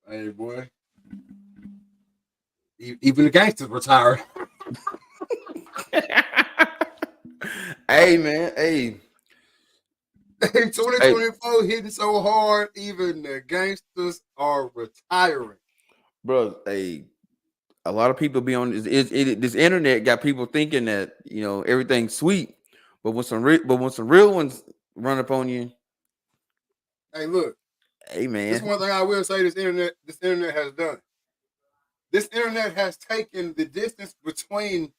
Hey, boy. Even the gangsters retired. Hey, man. Hey. In Hey, 2024 hitting so hard, even the gangsters are retiring. bro. Hey, a lot of people be on this internet got people thinking that everything's sweet, but when some real ones run up on you, Hey, look, hey, this man. one thing I will say this internet has done. This internet has taken the distance between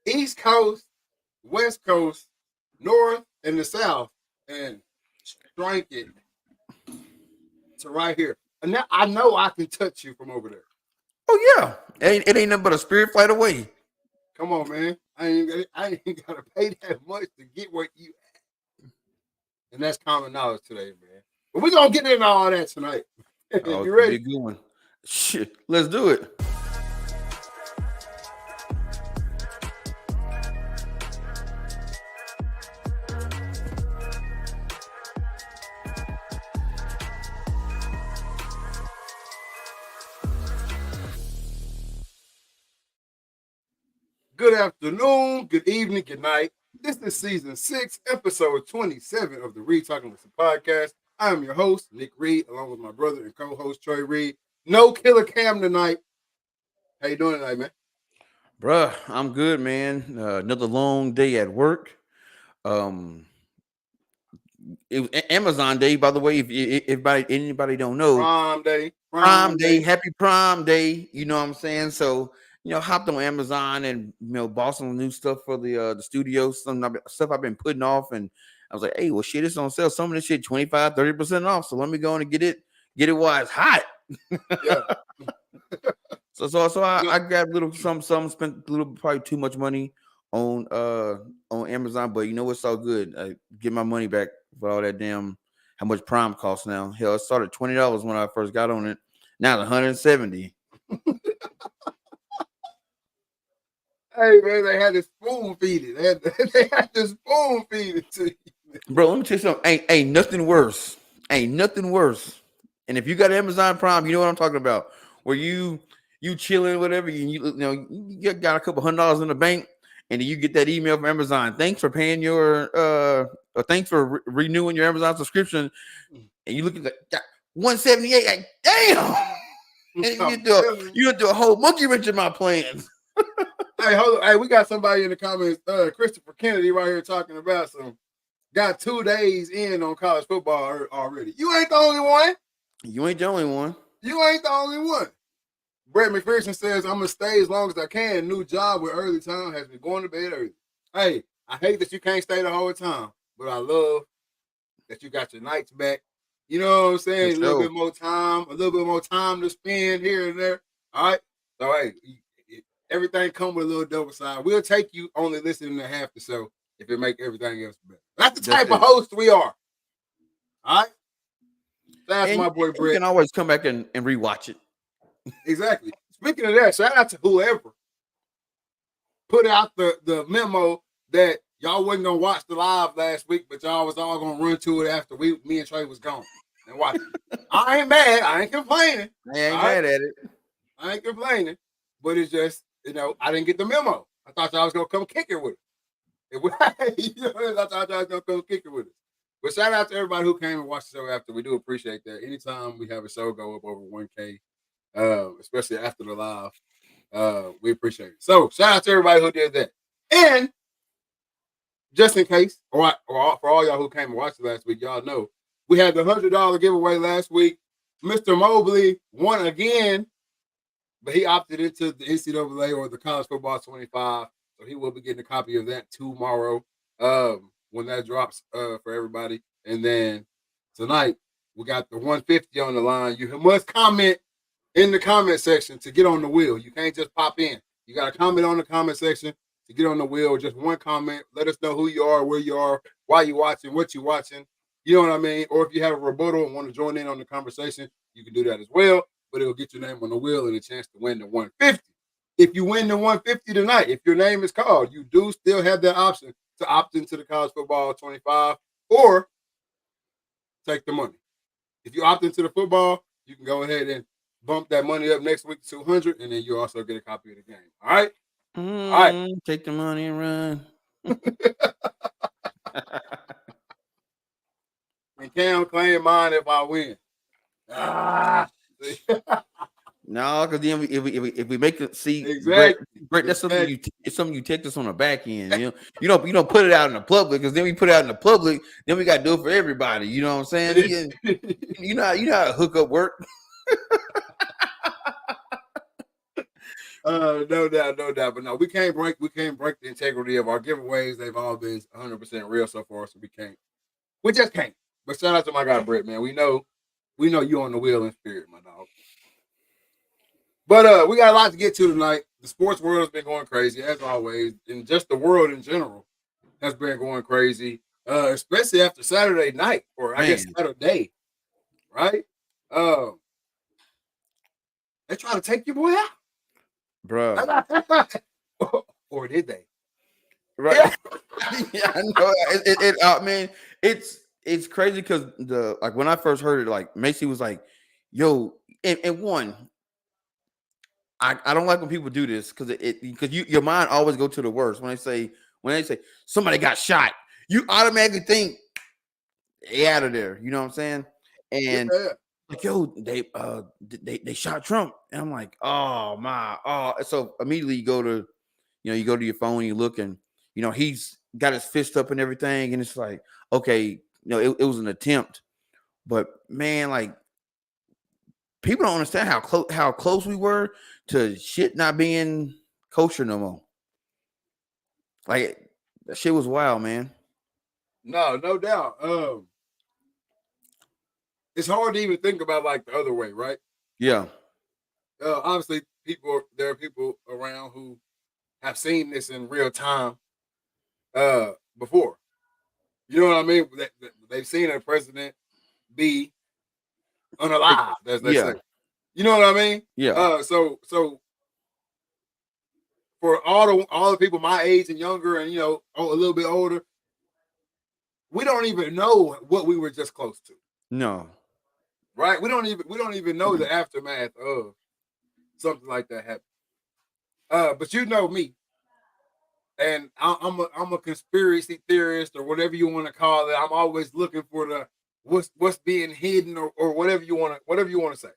East Coast, West Coast, North, and the South and shrank it to right here. And now I know I can touch you from over there. Oh yeah, it ain't nothing but a spirit flight away. Come on, man. I ain't gotta pay that much to get where you at. And that's common knowledge today, man. But we're gonna get into all that tonight. Oh, it's You gonna be a ready? good one. Shit, let's do it. Good afternoon, good evening, good night. This is season 6, episode 27 of the Reed Talking With Some podcast. I am your host, Nick Reed, along with my brother and co-host Trey Reed. No killer cam tonight. How you doing tonight, man? Bruh, I'm good, man. Another long day at work. Um, it was Amazon Day, by the way. If anybody don't know, Prime day. Prime Prime Day, day. Happy Prime Day. You know what I'm saying? So hopped on Amazon and bought some new stuff for the studio. Some stuff I've been putting off, and I was like, hey, well, shit, it's on sale. Some of this shit 25-30% off. So let me go on and get it while it's hot. Yeah. So No, I grabbed a little some spent a little probably too much money on Amazon, but you know what's so good? I get my money back for all that damn how much Prime costs now. Hell, it started $20 when I first got on it. Now it's $170. hey man, they had to spoon feed it. They had to spoon feed it to you. Bro, let me tell you something. Ain't nothing worse. Ain't nothing worse. And if you got Amazon Prime, you know what I'm talking about. Where you chilling, whatever, you got a couple $100 in the bank, and then you get that email from Amazon. Thanks for paying your or thanks for renewing your Amazon subscription. And you look at that 178, like damn. And you do a whole monkey wrench in my plans. Hey, hold on. Hey, we got somebody in the comments, Christopher Kennedy, right here talking about some. Got 2 days in on college football already. You ain't the only one. You ain't the only one. You ain't the only one. Brett McPherson says, I'm going to stay as long as I can. New job with early time has been going to bed early. Hey, I hate that you can't stay the whole time, but I love that you got your nights back. You know what I'm saying? For A little sure. bit more time to spend here and there. All right? So, hey, everything come with a little double side. We'll take you only listening to half the show if it make everything else better. That's the type of host we are. All right? That's my boy Brett. You can always come back and rewatch it. Exactly. Speaking of that, shout out to whoever put out the memo that y'all wasn't gonna watch the live last week, but y'all was all gonna run to it after me and Trey was gone and watch it. I ain't mad. I ain't complaining. I ain't mad at it. I ain't complaining, but it's just I didn't get the memo. I thought y'all was gonna come kick it with it. I thought y'all was gonna come kick it with it. But shout out to everybody who came and watched the show after. We do appreciate that. Anytime we have a show go up over 1K, especially after the live, we appreciate it. So shout out to everybody who did that. And just in case, or for all y'all who came and watched it last week, y'all know we had the $100 giveaway last week. Mr. Mobley won again, but he opted into the NCAA or the College Football 25. So he will be getting a copy of that tomorrow when that drops for everybody. And then tonight, we got the 150 on the line. You must comment in the comment section to get on the wheel. You can't just pop in. You got to comment on the comment section to get on the wheel. Just one comment. Let us know who you are, where you are, why you watching, what you watching. You know what I mean? Or if you have a rebuttal and want to join in on the conversation, you can do that as well. But it'll get your name on the wheel and a chance to win the 150. If you win the 150 tonight, if your name is called, you do still have that option to opt into the College Football 25 or take the money. If you opt into the football, you can go ahead and bump that money up next week to $200, and then you also get a copy of the game. All right. All right. Take the money and run. And Cam claim mine if I win. No, because then if we make it, see, Exactly. Brett, that's something it's something you take us on the back end. You don't put it out in the public, because then we put it out in the public, then we got to do it for everybody. You know what I'm saying? You know how to hook up work. No doubt. But no, we can't break the integrity of our giveaways. They've all been 100% real so far, so we just can't. But shout out to my guy Brett, man. We know you on the wheel in spirit, my dog. But we got a lot to get to tonight. The sports world has been going crazy, as always, and just the world in general has been going crazy, especially after Saturday night, or I guess Saturday, right? They try to take your boy out, bro. Or did they? Right? Yeah, I know. Man, it's crazy because when I first heard it, like Macy was like, "Yo," and one. I don't like when people do this because your mind always go to the worst when they say somebody got shot. You automatically think they out of there. You know what I'm saying? And like, yo, they shot Trump, and I'm like, oh my, so immediately you go to your phone, you look, and he's got his fist up and everything, and it's like, okay, it was an attempt, but man, like, people don't understand how close we were to shit not being kosher no more. Like, that shit was wild, man. No doubt. It's hard to even think about like the other way, right? Yeah. Obviously, there are people around who have seen this in real time before. You know what I mean? They've seen a president be unalive, as they say. You know what I mean? Yeah. So for all the people my age and younger, and a little bit older, we don't even know what we were just close to. No. Right? We don't even know the aftermath of something like that happening. But you know me, and I'm a conspiracy theorist, or whatever you want to call it. I'm always looking for the what's being hidden, or whatever you want to say.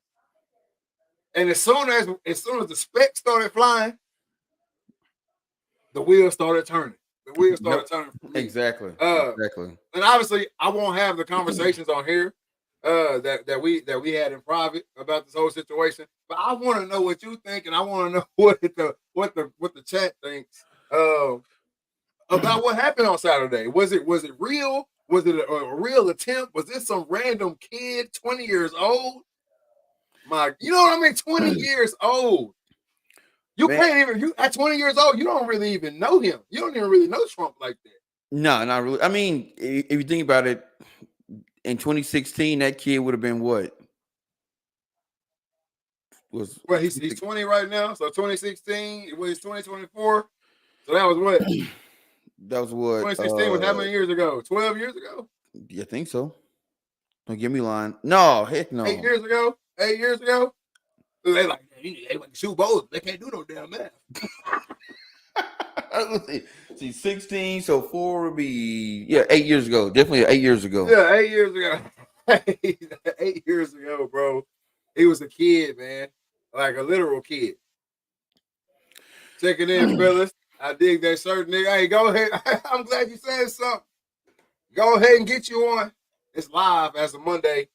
And as soon as the specks started flying, the wheels started turning. Turning for me. Exactly. Exactly. And obviously, I won't have the conversations on here that we had in private about this whole situation. But I want to know what you think, and I want to know what the chat thinks about what happened on Saturday. Was it real? Was it a real attempt? Was this some random kid, 20 years old? You know what I mean? 20 years old. You at 20 years old, you don't really even know him. You don't even really know Trump like that. No, not really. I mean, if you think about it, in 2016, that kid would have been what? Well, he's 20 right now. So 2016, it was 2024. So that was what? That was what? 2016 was how many years ago? 12 years ago? Yeah, I think so. Don't give me line. No, heck no. 8 years ago? 8 years ago? They like, they went to shoot both. They can't do no damn math. See, 16, so 4 would be 8 years ago. Definitely 8 years ago. Yeah, 8 years ago. 8 years ago, bro. He was a kid, man. Like a literal kid. Checking in, fellas. I dig that shirt, nigga. Hey, go ahead. I'm glad you said something. Go ahead and get you on. It's live as of Monday.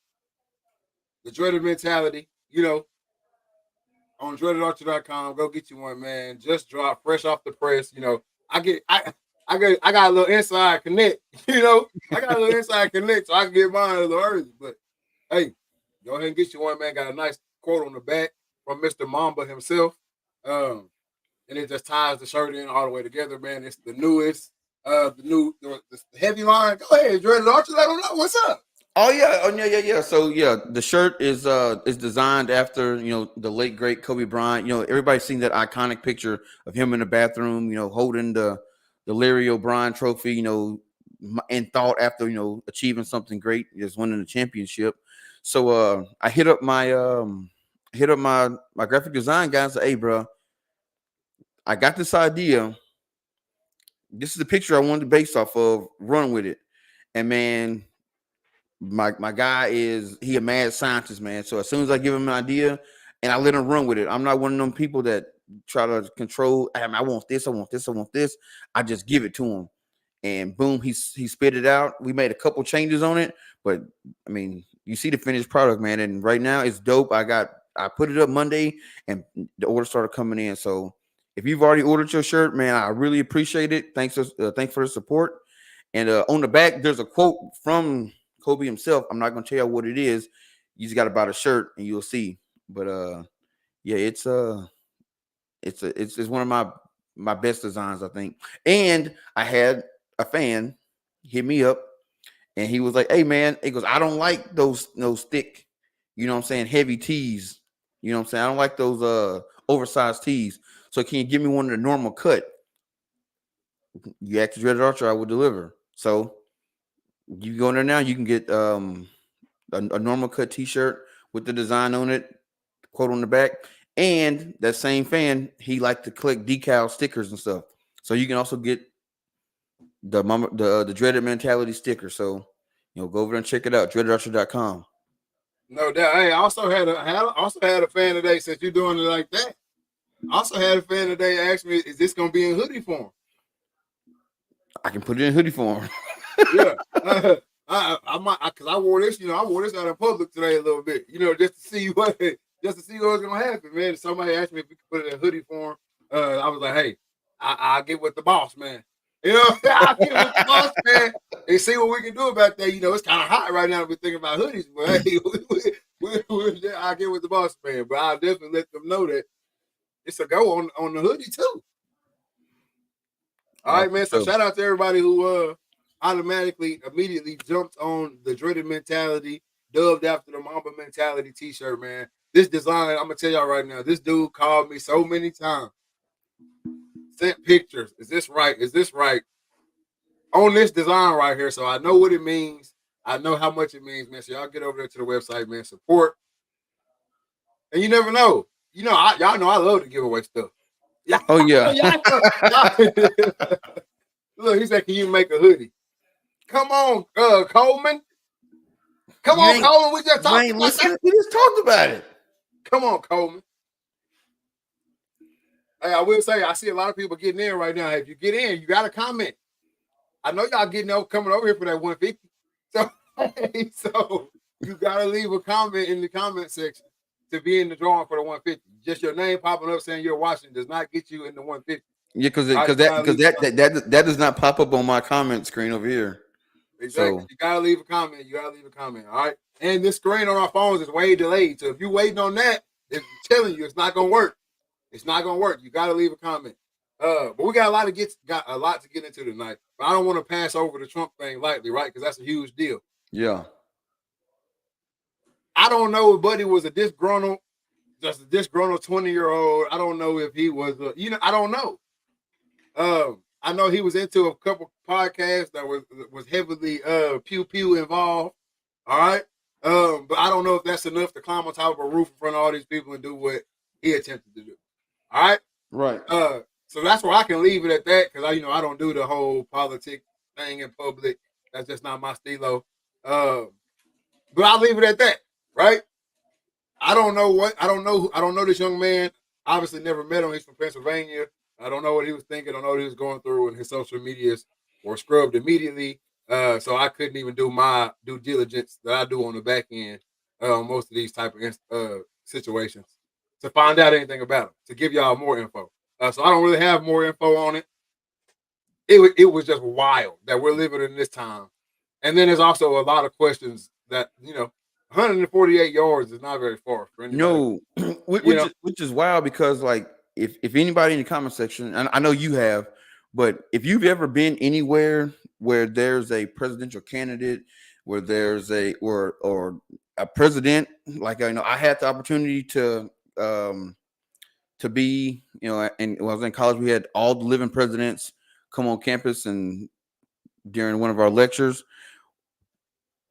The Dreaded Mentality, on dreadedarcher.com. Go get you one, man. Just dropped, fresh off the press. I got a little inside connect. I got a little inside connect, so I can get mine a little early. But hey, go ahead and get you one, man. Got a nice quote on the back from Mr. Mamba himself. And it just ties the shirt in all the way together, man. It's the newest, the heavy line. Go ahead, Dreaded Archer. Let them know what's up. Oh yeah. So the shirt is designed after the late great Kobe Bryant. Everybody's seen that iconic picture of him in the bathroom, holding the Larry O'Brien trophy, in thought after achieving something great, just winning the championship. So I hit up my hit up my graphic design guy and said, "Hey, bro, I got this idea. This is the picture I wanted to base off of. Run with it." And man, my guy he a mad scientist, man. So as soon as I give him an idea and I let him run with it, I'm not one of them people that try to control. I want this, I want this, I want this. I just give it to him, and boom, he spit it out. We made a couple changes on it, but I mean, you see the finished product, man. And right now it's dope. I put it up Monday, and the orders started coming in. So if you've already ordered your shirt, man, I really appreciate it. Thanks for the support. And on the back, there's a quote from Kobe himself. I'm not gonna tell you what it is. You just got to buy the shirt and you'll see. But yeah, it's one of my best designs, I think. And I had a fan hit me up, and he was like, "Hey man," he goes, "I don't like those thick, you know what I'm saying, heavy tees. You know what I'm saying? I don't like those oversized tees. So can you give me one of the normal cut? You ask the Dreaded Archer, I will deliver." So you go in there now, you can get a normal cut t-shirt with the design on it, quote on the back. And that same fan, he liked to collect decal stickers and stuff. So you can also get the Dreaded Mentality sticker. So go over there and check it out, dreadedarcher.com. No doubt. Hey, I also had a fan today, since you're doing it like that. I also had a fan today ask me, "Is this gonna be in hoodie form?" I can put it in hoodie form. Yeah. I might, because I wore this, I wore this out in public today a little bit, just to see what's gonna happen, man. Somebody asked me if we could put it in hoodie form. I was like, "Hey, I'll get with the boss, man. I'll get with the boss, man, and see what we can do about that. It's kind of hot right now to be thinking about hoodies, but hey, I'll get with the boss, man. But I'll definitely let them know that it's a go on the hoodie too. All right, man. So shout out to everybody who immediately jumped on the Dreaded Mentality, dubbed after the Mamba Mentality t-shirt, man. This design, I'm gonna tell y'all right now, this dude called me so many times, sent pictures. Is this right? Is this right? On this design right here. So I know what it means. I know how much it means, man. So y'all get over there to the website, man. Support. And you never know. Y'all know I love to give away stuff. Oh yeah. Look, he said, "Can you make a hoodie?" Come on, Coleman. Come on, Coleman. We just talked about that. We just talked about it. Come on, Coleman. Hey, I will say, I see a lot of people getting in right now. If you get in, you got to comment. I know y'all coming over here for that 150. So you got to leave a comment in the comment section to be in the drawing for the 150. Just your name popping up saying you're watching does not get you in the 150. Yeah, because that does not pop up on my comment screen over here. Exactly. So you gotta leave a comment. All right. And this screen on our phones is way delayed. So if you're waiting on that, it's telling you it's not gonna work. It's not gonna work. You gotta leave a comment. But we got a lot to get into tonight. But I don't want to pass over the Trump thing lightly, right? Because that's a huge deal. Yeah. I don't know if Buddy was a disgruntled 20-year-old. I don't know if he was I don't know. I know he was into a couple podcasts that was heavily pew pew involved. All right. But I don't know if that's enough to climb on top of a roof in front of all these people and do what he attempted to do. All right. Right. So that's where I can leave it at that, because I don't do the whole politics thing in public. That's just not my stilo. But I'll leave it at that. Right. I don't know this young man. Obviously never met him. He's from Pennsylvania. I don't know what he was thinking. I don't know what he was going through, and his social medias were scrubbed immediately. So I couldn't even do my due diligence that I do on the back end on most of these type of situations to find out anything about him, to give y'all more info. So I don't really have more info on it. It was just wild that we're living in this time. And then there's also a lot of questions that, 148 yards is not very far for anybody. No, which is wild, because like if anybody in the comment section, and I know you have, but if you've ever been anywhere where there's a presidential candidate, where there's or a president, like I had the opportunity to be, and when I was in college, we had all the living presidents come on campus, and during one of our lectures,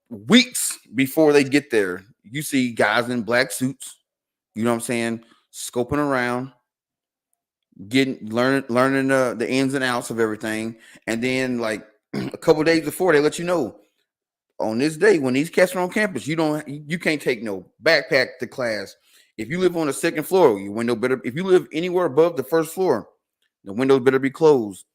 weeks before they get there, you see guys in black suits You know what I'm saying? Scoping around, learning the ins and outs of everything, and then like a couple days before they let you know on this day when these cats are on campus, you can't take no backpack to class. If you live on the second floor, your window better. If you live anywhere above the first floor, the windows better be closed.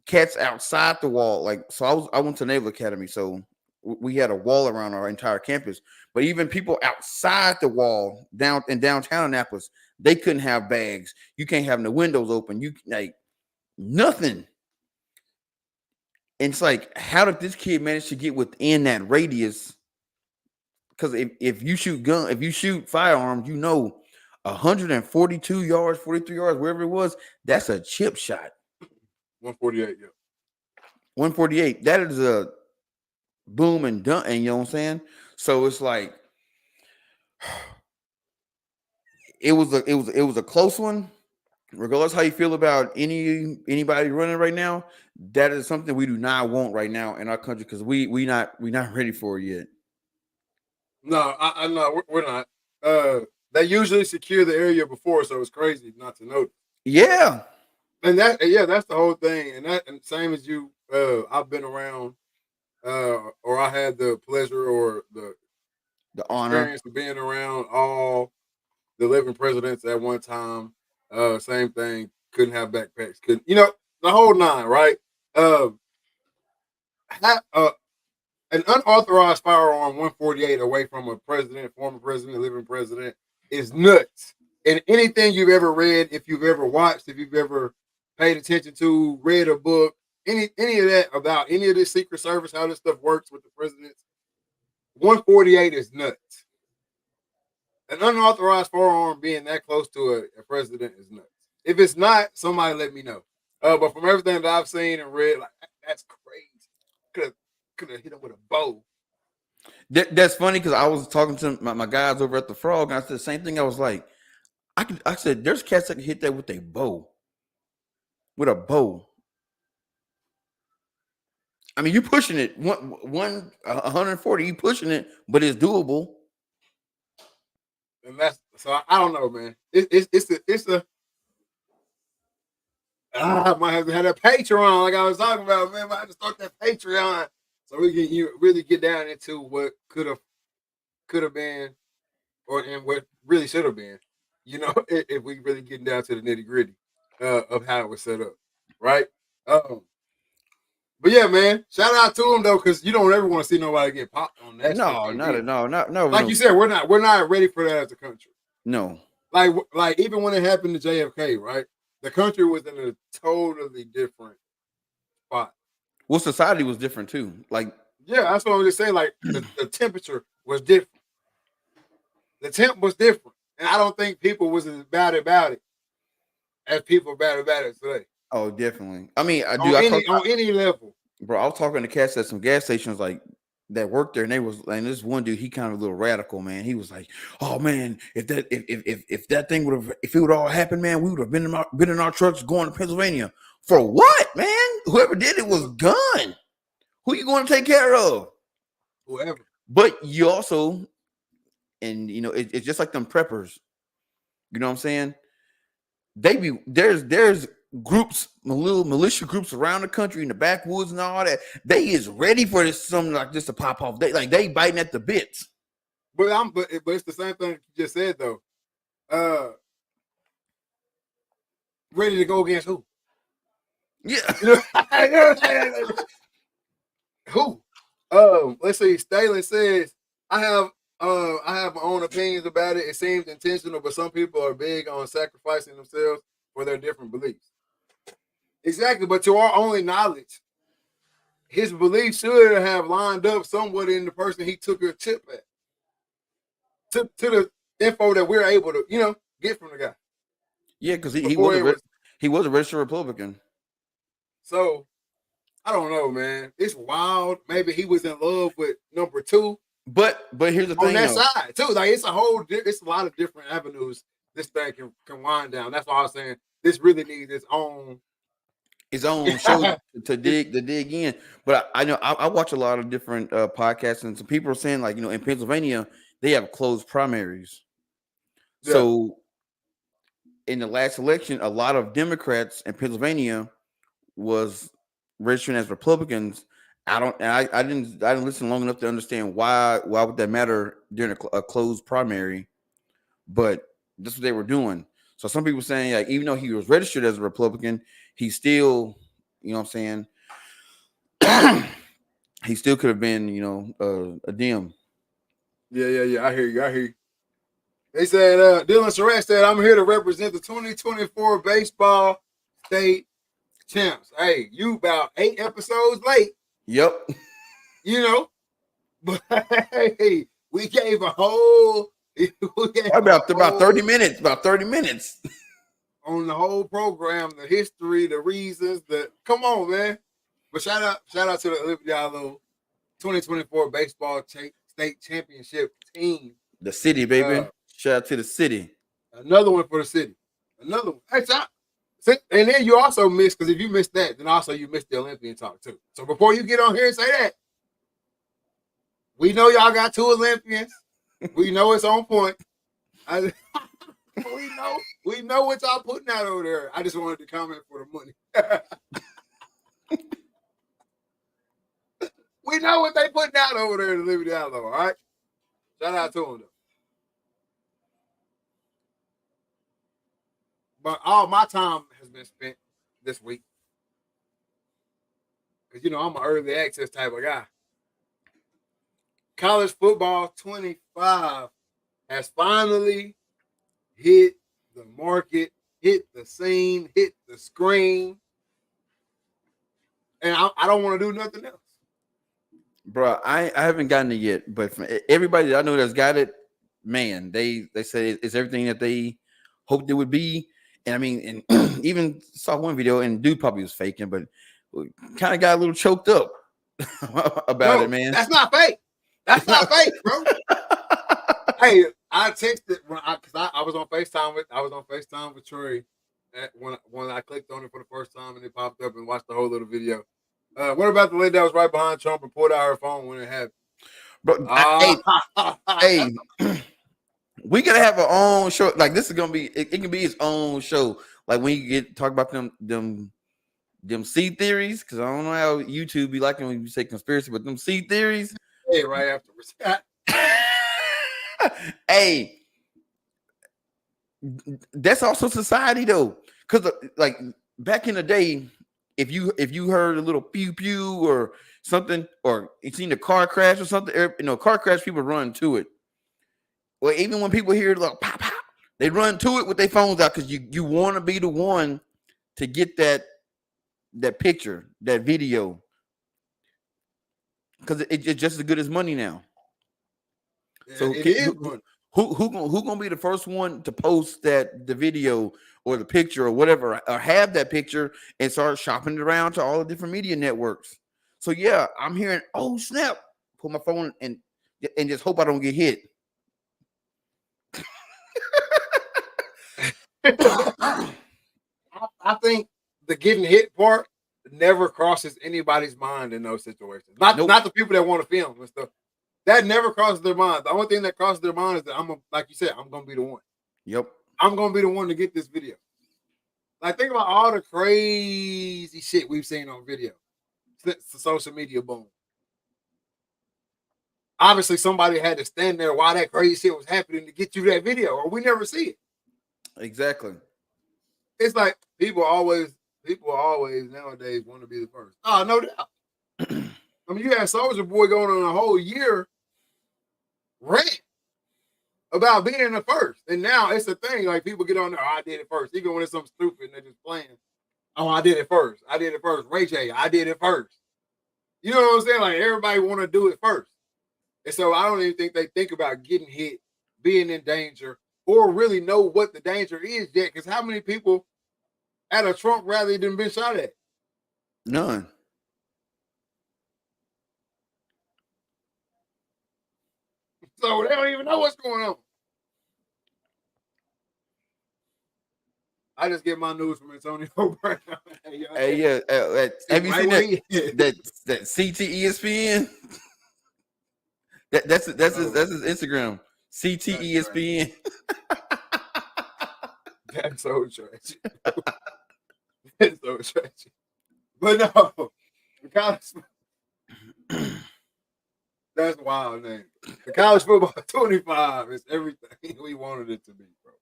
Cats outside the wall, like so. I went to Naval Academy, so we had a wall around our entire campus. But even people outside the wall, down in downtown Annapolis, they couldn't have bags. You can't have the windows open. You like nothing. And it's like, how did this kid manage to get within that radius? Because if you shoot firearms, 142 yards, 43 yards, wherever it was, that's a chip shot. 148, yeah. 148. That is a boom and done. And you know what I'm saying? So it's like it was a close one. Regardless how you feel about anybody running right now, that is something we do not want right now in our country because we not ready for it yet. No, I know we're not. They usually secure the area before, so it's crazy not to notice. Yeah, And that's the whole thing. And same as you, I've been around, or I had the pleasure or the honor. experience of being around all the living presidents at one time. Same thing. Couldn't have backpacks. Couldn't, the whole nine, right? Have, an unauthorized firearm 148 away from a president, former president, living president is nuts. And anything you've ever read, if you've ever watched, if you've ever paid attention to, read a book, any of that about any of this Secret Service, how this stuff works with the presidents, 148 is nuts. An unauthorized firearm being that close to a president is nuts. If it's not, somebody let me know. But from everything that I've seen and read, like that's crazy. Could have hit him with a bow. That's funny because I was talking to my guys over at the Frog, and I said the same thing. I was like, I said, there's cats that can hit that with a bow. With a bow. I mean, you pushing it 140. You pushing it, but it's doable. And that's so I don't know, man. It's a I might have to have that Patreon like I was talking about, man. I might have to start that Patreon so we can really get down into what could have been, and what really should have been. If we really getting down to the nitty gritty of how it was set up, right? But yeah, man, shout out to him though, because you don't ever want to see nobody get popped on that. No. Like you said, we're not ready for that as a country. No. Like even when it happened to JFK, right? The country was in a totally different spot. Well, society was different too. Like, yeah, that's what I was just saying. Like the temperature was different. The temp was different, and I don't think people was as bad about it as people bad about it today. Oh, definitely. I mean, on any level, bro. I was talking to cats at some gas stations like that worked there, and this one dude, he kind of a little radical, man. He was like, "Oh man, if that thing if it would all happen, man, we would have been in our trucks going to Pennsylvania for what, man? Whoever did it was gone. Who you going to take care of? Whoever." But you also, and it's just like them preppers. You know what I'm saying? There's groups, little militia groups around the country in the backwoods and all that. They is ready for something like this to pop off. They biting at the bits. But it's the same thing you just said though. Ready to go against who? Yeah. Who? Let's see. Stalin says, I have my own opinions about it. It seems intentional, but some people are big on sacrificing themselves for their different beliefs. Exactly, but to our only knowledge, his beliefs should have lined up somewhat in the person he took a tip at. To the info that we're able to, get from the guy. Yeah, because he was a registered Republican. So I don't know, man. It's wild. Maybe he was in love with number 2. But here's the thing on that side too. Like it's a lot of different avenues this thing can wind down. That's why I was saying this really needs its own show to dig in. But I know I watch a lot of different podcasts, and some people are saying, like, in Pennsylvania they have closed primaries. Yeah. So in the last election, a lot of Democrats in Pennsylvania was registering as Republicans. I didn't listen long enough to understand why would that matter during a closed primary, but that's what they were doing. So some people saying, like, even though he was registered as a Republican, he still, you know what I'm saying, he still could have been, a Dem. Yeah. I hear you. They said, Dylan Surratt said, I'm here to represent the 2024 baseball state champs. Hey, you about 8 episodes late, Yep. But hey, we gave a whole About 30 minutes. About 30 minutes. On the whole program, the history, the reasons, come on, man. But shout out to the Olympic Diallo 2024 baseball state championship team. The city, baby. Shout out to the city. Another one for the city. Another one. Hey, and then you also missed, because if you missed that, then also you missed the Olympian talk too. So before you get on here and say that, we know y'all got 2 Olympians. We know it's on point. We know what y'all putting out over there. I just wanted to comment for the money. We know what they putting out over there to Liberty Allo, all right? Shout out to them, though. But all my time has been spent this week. Because, I'm an early access type of guy. College Football 25 has finally hit the market, hit the scene, hit the screen. And I don't want to do nothing else. Bro, I haven't gotten it yet, but from everybody that I know that's got it, man, they say it's everything that they hoped it would be. And I mean, and even saw one video, and dude probably was faking, but kind of got a little choked up about it, man. That's not fake. That's not fake, bro. Hey, I texted because I was on FaceTime with Troy when I clicked on it for the first time, and it popped up and watched the whole little video. What about the lady that was right behind Trump and pulled out her phone when it happened? Bro, hey, we gotta have our own show. Like, this is gonna be, it can be its own show. Like, when you talk about them seed theories, because I don't know how YouTube be liking when you say conspiracy, but them seed theories. Hey, right afterwards. Hey, that's also society though, because like back in the day, if you heard a little pew pew or something, or you seen a car crash or something, car crash, people run to it. Well, even when people hear like pop pop, they run to it with their phones out, because you want to be the one to get that picture, that video, because it's just as good as money now. So who gonna be the first one to post the video or the picture or whatever, or have that picture and start shopping it around to all the different media networks? So yeah, I'm hearing, oh snap, put my phone and just hope I don't get hit. I think the getting hit part never crosses anybody's mind in those situations. Not the people that want to film and stuff. That never crosses their mind. The only thing that crosses their mind is that like you said, I'm gonna be the one. Yep. I'm gonna be the one to get this video. Like, think about all the crazy shit we've seen on video since the social media boom. Obviously, somebody had to stand there while that crazy shit was happening to get you that video, or we never see it. Exactly. It's like people always nowadays want to be the first. Oh, no doubt. I mean, you had Soulja Boy going on a whole year rant about being the first. And now it's a thing. Like, people get on there, I did it first. Even when it's something stupid and they're just playing. Oh, I did it first. Ray J, I did it first. You know what I'm saying? Like, everybody want to do it first. And so I don't even think they think about getting hit, being in danger, or really know what the danger is yet. Because how many people at a Trump rally done been shot at? None. So they don't even know what's going on. I just get my news from Antonio Brown. Hey, yeah. Have you seen that CT ESPN? That's his Instagram. CT ESPN. That's so tragic. That's so tragic. But no, the college, that's wild, name. The college football 25 is everything we wanted it to be, bro.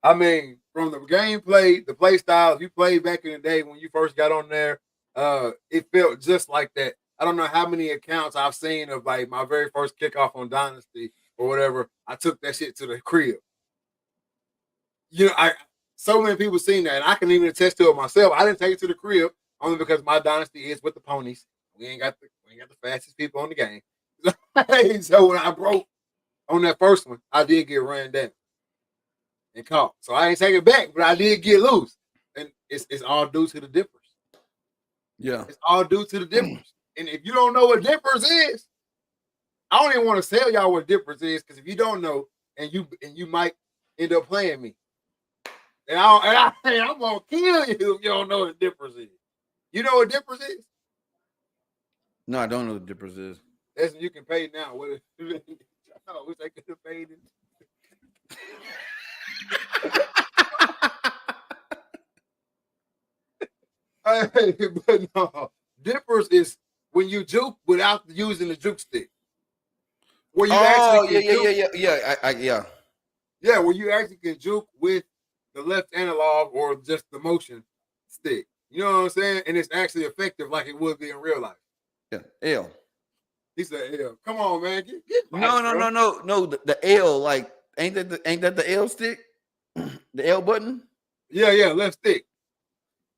I mean, from the gameplay, the play style, if you played back in the day when you first got on there, it felt just like that. I don't know how many accounts I've seen of like my very first kickoff on Dynasty or whatever. I took that shit to the crib. You know, I so many people seen that, and I can even attest to it myself. I didn't take it to the crib only because my Dynasty is with the ponies. We ain't got the fastest people on the game. So when I broke on that first one, I did get ran down and caught. So I ain't take it back, but I did get loose. And it's all due to the dippers. Yeah. It's all due to the dippers. And if you don't know what dippers is, I don't even want to tell y'all what dippers is, because if you don't know, and you might end up playing me. And I'm gonna kill you if you don't know what dippers is. You know what dippers is? No, I don't know what dippers is. That's when you can pay now. What I wish I could have paid it. But no, dippers is when you juke without using the juke stick. Where you yeah, where you actually can juke with the left analog or just the motion stick. You know what I'm saying? And it's actually effective like it would be in real life. Yeah, L. He said L. Come on, man. Get No. The L, like, ain't that the L stick? The L button? Yeah, left stick.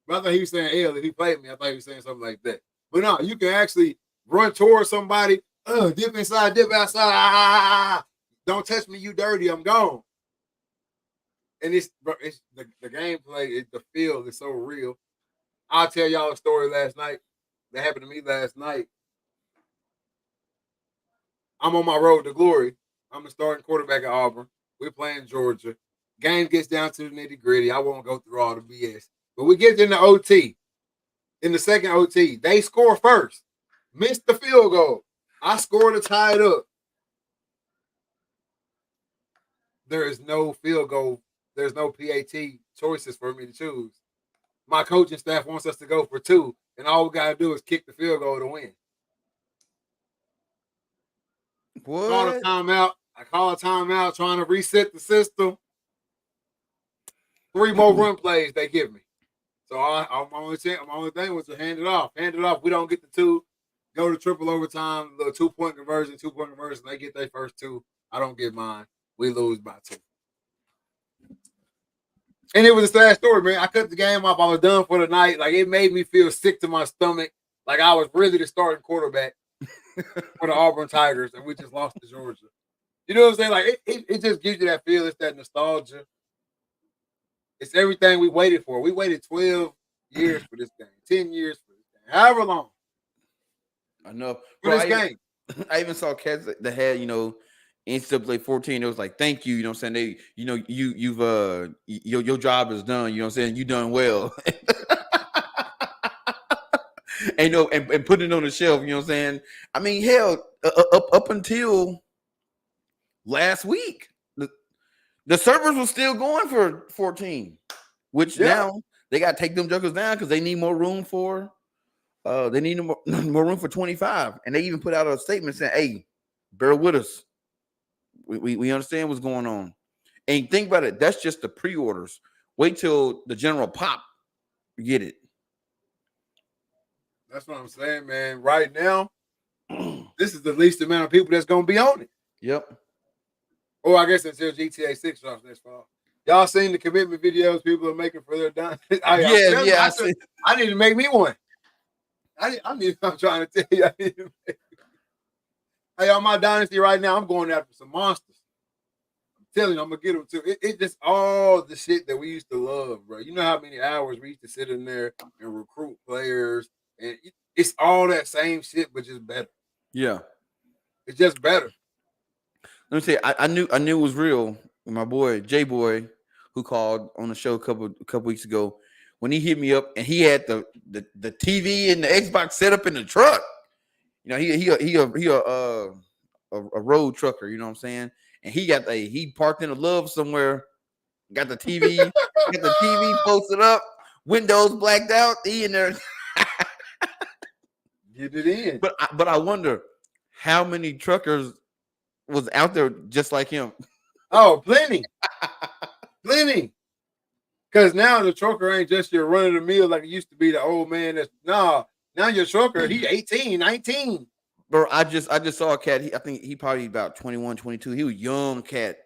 But I thought he was saying L. If he played me, I thought he was saying something like that. But no, you can actually run towards somebody, dip inside, dip outside. Don't touch me, you dirty. I'm gone. And it's the gameplay, the feel is so real. I'll tell y'all a story last night that happened to me last night. I'm on my road to glory. I'm the starting quarterback at Auburn. We're playing Georgia. Game gets down to the nitty gritty. I won't go through all the BS. But we get in the OT. In the second OT, they score first. Missed the field goal. I scored to tie it up. There is no field goal. There's no PAT choices for me to choose. My coaching staff wants us to go for 2, and all we got to do is kick the field goal to win. What? I call a timeout trying to reset the system. 3 more run plays they give me. So my only thing was to hand it off. Hand it off. We don't get the 2. Go to triple overtime, little 2-point conversion, 2-point conversion. They get their first 2. I don't get mine. We lose by 2. And it was a sad story, man. I cut the game off. I was done for the night. Like, it made me feel sick to my stomach. Like, I was really the starting quarterback for the Auburn Tigers, and we just lost to Georgia. You know what I'm saying? Like, it just gives you that feel. It's that nostalgia. It's everything we waited for. We waited 12 years for this game, 10 years for this game, however long. I know. For this game. I even saw cats that had, NCAA 14. It was like, thank you. You know what I'm saying? Your job is done. You know what I'm saying? You done well. and put it on the shelf. You know what I'm saying? I mean, hell, up until last week, the servers were still going for 14, which now they got to take them jokers down because they need more room for. They need more room for 25, and they even put out a statement saying, "Hey, bear with us. We understand what's going on." And think about it. That's just the pre-orders. Wait till the general pop get it. That's what I'm saying, man. Right now, this is the least amount of people that's going to be on it. Yep. Or I guess until GTA 6 drops next fall. Y'all seen the commitment videos people are making for their dynasty? I need to make me one. I'm trying to tell you. I need to make Hey, on my dynasty right now, I'm going after some monsters. I'm telling you, I'm going to get them too. It's just all the shit that we used to love, bro. You know how many hours we used to sit in there and recruit players. And it's all that same shit, but just better. Yeah. It's just better. Let me say, I knew it was real. My boy, J-Boy, who called on the show a couple weeks ago, when he hit me up and he had the TV and the Xbox set up in the truck. You know, he a road trucker, you know what I'm saying? And he parked in a Love somewhere Got the TV, got the TV posted up, windows blacked out. He in there. Get it in. But I wonder how many truckers was out there just like him. Oh, plenty. Plenty. Because now the trucker ain't just your run of the mill like it used to be, the old man. Now your trucker, he 18, 19. Bro, I just saw a cat. I think he probably about 21, 22. He was a young cat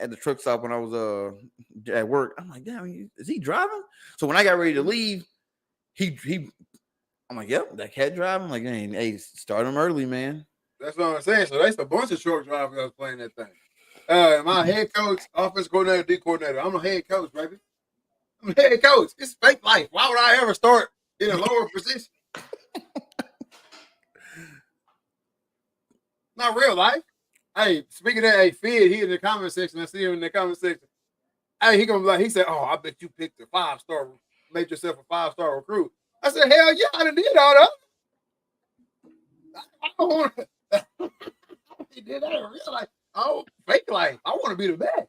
at the truck stop when I was at work. I'm like, damn, is he driving? So when I got ready to leave, I'm like, yep, that cat driving. I'm like, hey, start him early, man. That's what I'm saying. So that's a bunch of truck drivers that was playing that thing. My head coach, offensive coordinator, D coordinator. I'm a head coach, baby. I'm a head coach. It's fake life. Why would I ever start in a lower position? Not real life. Hey, speaking of that, hey, Fid, he in the comment section. I see him in the comment section. Hey, he gonna be like, he said, "Oh, I bet you picked a 5-star, made yourself a 5-star recruit." I said, "Hell yeah, I done did all that. I don't want to." He did that in real life. Oh, fake life. I want to be the best.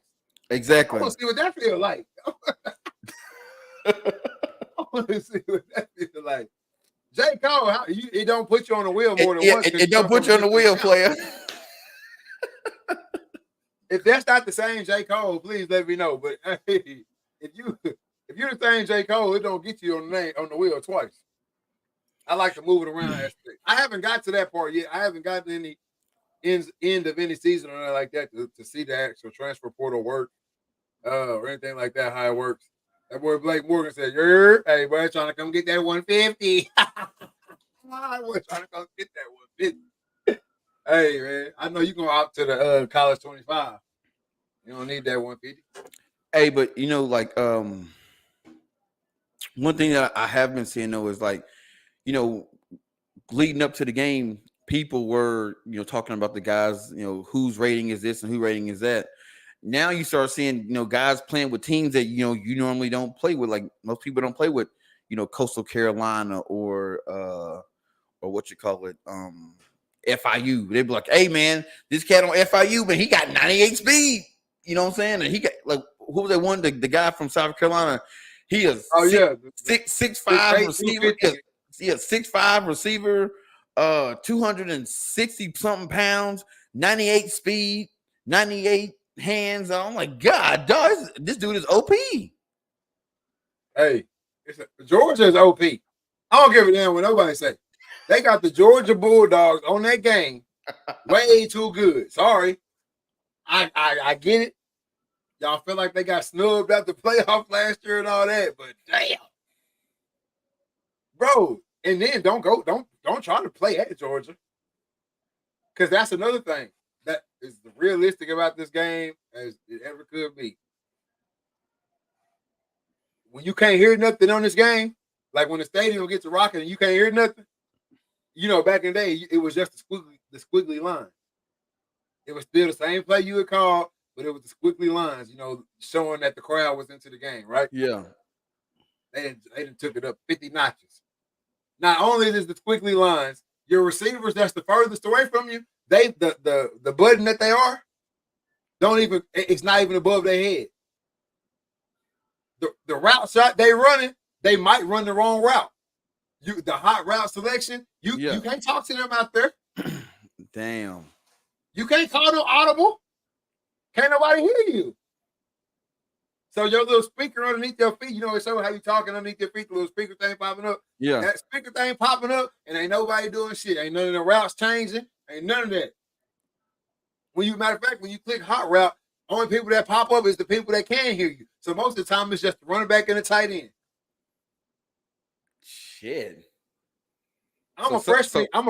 Exactly. I want to see what that feels like. I want to see what that feels like. J. Cole, it don't put you on the wheel more than once. It don't put you on the wheel, player. If that's not the same J. Cole, please let me know. But hey, if you're the same J. Cole, it don't get you on the wheel twice. I like to move it around aspect. I haven't got to that part yet. I haven't gotten any end of any season or anything like that to see the actual transfer portal work or anything like that, how it works. That boy Blake Morgan said, "Hey, boy, trying to come get that 150." I was trying to come get that 150. Hey, man, I know you're going to opt to the college 25. You don't need that 150. Hey, but you know, like one thing that I have been seeing though is like, you know, leading up to the game, people were, you know, talking about the guys, you know, whose rating is this and who rating is that. Now you start seeing, you know, guys playing with teams that, you know, you normally don't play with. Like most people don't play with, you know, Coastal Carolina or what you call it, FIU. They'd be like, "Hey man, this cat on FIU, man, he got 98 speed." You know what I'm saying? And he got like, who was that one? The guy from South Carolina. He is 6'5" receiver. Yeah, 6'5" receiver, 260 something pounds, 98 speed, 98 hands. I'm like, God, dog, this dude is OP. Hey, Georgia is OP. I don't give a damn what nobody say. They got the Georgia Bulldogs on that game way too good. Sorry. I get it. Y'all feel like they got snubbed out the playoff last year and all that, but damn. Bro, and then don't try to play at Georgia. Because that's another thing that is realistic about this game as it ever could be. When you can't hear nothing on this game, like when the stadium gets to rocking and you can't hear nothing, you know, back in the day, it was just the squiggly line. It was still the same play you would call, but it was the squiggly lines, you know, showing that the crowd was into the game, right? Yeah. They done took it up 50 notches. Not only is the squiggly lines, your receivers that's the furthest away from you, the button that they are, it's not even above their head. The route shot they running, they might run the wrong route. The hot route selection, you can't talk to them out there. Damn. You can't call them audible. Can't nobody hear you. So your little speaker underneath your feet, you know, it shows how you talking underneath your feet, the little speaker thing popping up. Yeah. That speaker thing popping up, and ain't nobody doing shit. Ain't none of the routes changing. Ain't none of that. Matter of fact, when you click hot route, only people that pop up is the people that can hear you. So most of the time, it's just the running back and the tight end. Shit. I'm a freshman. I'm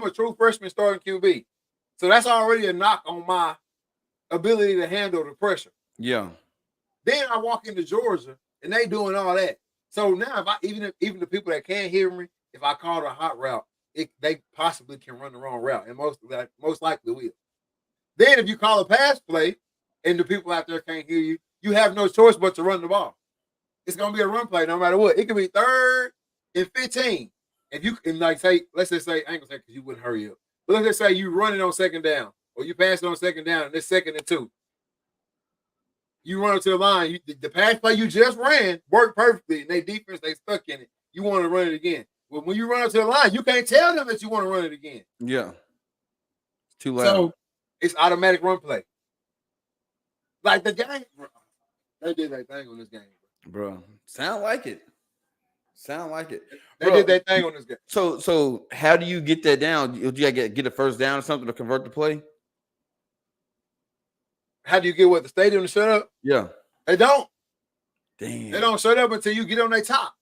a true freshman starting QB. So that's already a knock on my ability to handle the pressure. Yeah. Then I walk into Georgia and they doing all that. So now even the people that can't hear me, if I call it a hot route, they possibly can run the wrong route, and most likely will. Then if you call a pass play and the people out there can't hear you, you have no choice but to run the ball. It's gonna be a run play no matter what. It could be 3rd and 15. If you can, like, say, let's just say, I ain't gonna say because you wouldn't hurry up, but let's just say you run it on 2nd down or you pass it on 2nd down and it's 2nd and 2. You run up to the line. The pass play you just ran worked perfectly, and they defense they stuck in it. You want to run it again. Well, when you run up to the line, you can't tell them that you want to run it again. Yeah. It's too loud. So it's automatic run play. Like the game, bro. They did that thing on this game, bro. Sound like it. They did that thing on this game. So how do you get that down? You get a first down or something to convert the play? How do you get the stadium to shut up? Yeah. They don't. Damn. They don't shut up until you get on their top.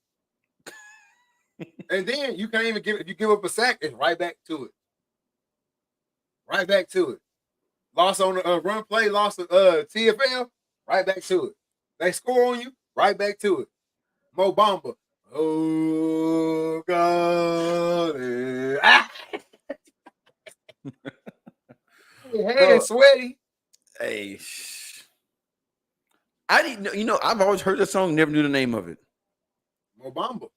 And then you can't even if you give up a sack, it's right back to it. Right back to it. Lost on the run play, lost the TFL, right back to it. They score on you, right back to it. Mo Bamba. Oh, God. Hey, sweaty. Hey. I didn't know, I've always heard that song, never knew the name of it. Mo Bamba.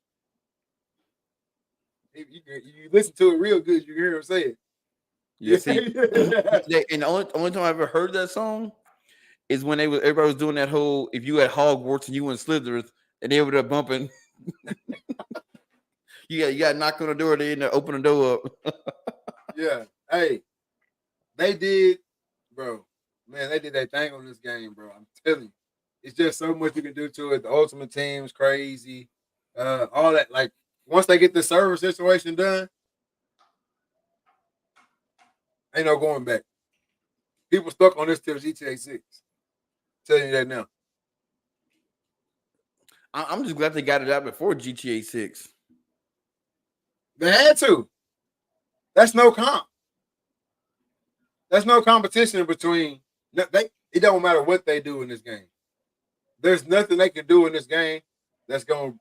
You listen to it real good, you hear him say it. Yeah, see, and the only time I ever heard that song is when everybody was doing that whole if you had Hogwarts and you went Slytherin and they were there bumping. you got to knock on the door, they in there, open the door up. Yeah, hey, they did, bro. Man, they did that thing on this game, bro. I'm telling you, it's just so much you can do to it. The ultimate team's crazy, all that. Like once they get the server situation done. Ain't no going back. People stuck on this till GTA 6. Telling you that now. I'm just glad they got it out before GTA 6. They had to. That's no comp. That's no competition between. It don't matter what they do in this game. There's nothing they can do in this game that's going to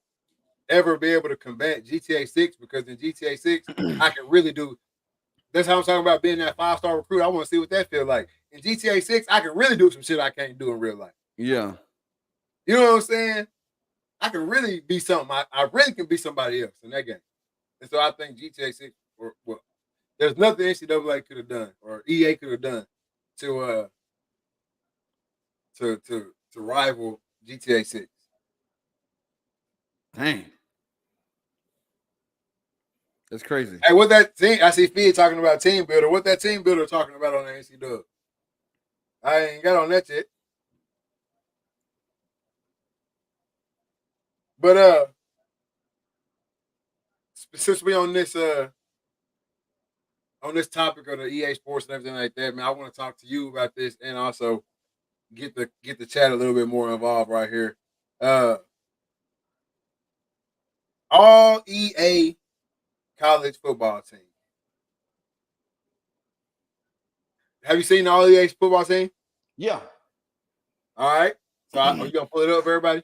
ever be able to combat GTA 6 because in GTA 6, I can really do. That's how I'm talking about being that 5-star recruit. I want to see what that feels like. In GTA 6, I can really do some shit I can't do in real life. Yeah. You know what I'm saying? I can really be something. I really can be somebody else in that game. And so I think GTA 6, there's nothing NCAA could have done or EA could have done to rival GTA 6. Dang. That's crazy. Hey, what that team? I see Fee talking about team builder. What that team builder talking about on the NCAA? I ain't got on that yet. But since we on this topic of the EA Sports and everything like that, man, I want to talk to you about this and also get the chat a little bit more involved right here. All EA college football team. Have you seen the all EA football team? Yeah. All right. So are you gonna pull it up for everybody?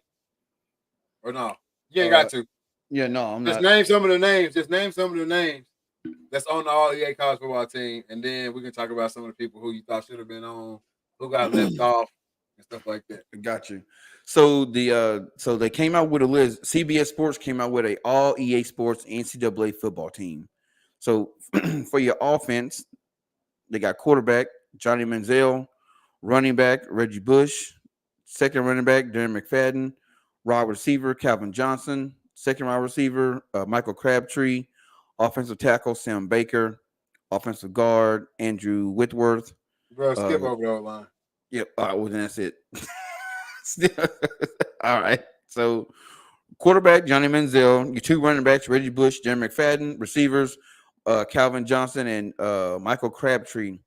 Or no? You ain't got to. Yeah, no, I'm Just not. name some of the names. Just name some of the names that's on the all EA college football team, and then we can talk about some of the people who you thought should have been on, who got left off, and stuff like that. Got you. So they came out with a list. CBS Sports came out with a all EA Sports NCAA football team. So for your offense, they got quarterback Johnny Manziel, running back Reggie Bush, second running back Darren McFadden, wide receiver Calvin Johnson, second wide receiver Michael Crabtree, offensive tackle Sam Baker, offensive guard Andrew Whitworth. Bro, skip over the line. Yep. All right. Well, then that's it. All right. So, quarterback Johnny Manziel, your two running backs Reggie Bush, Darren McFadden, receivers Calvin Johnson and Michael Crabtree.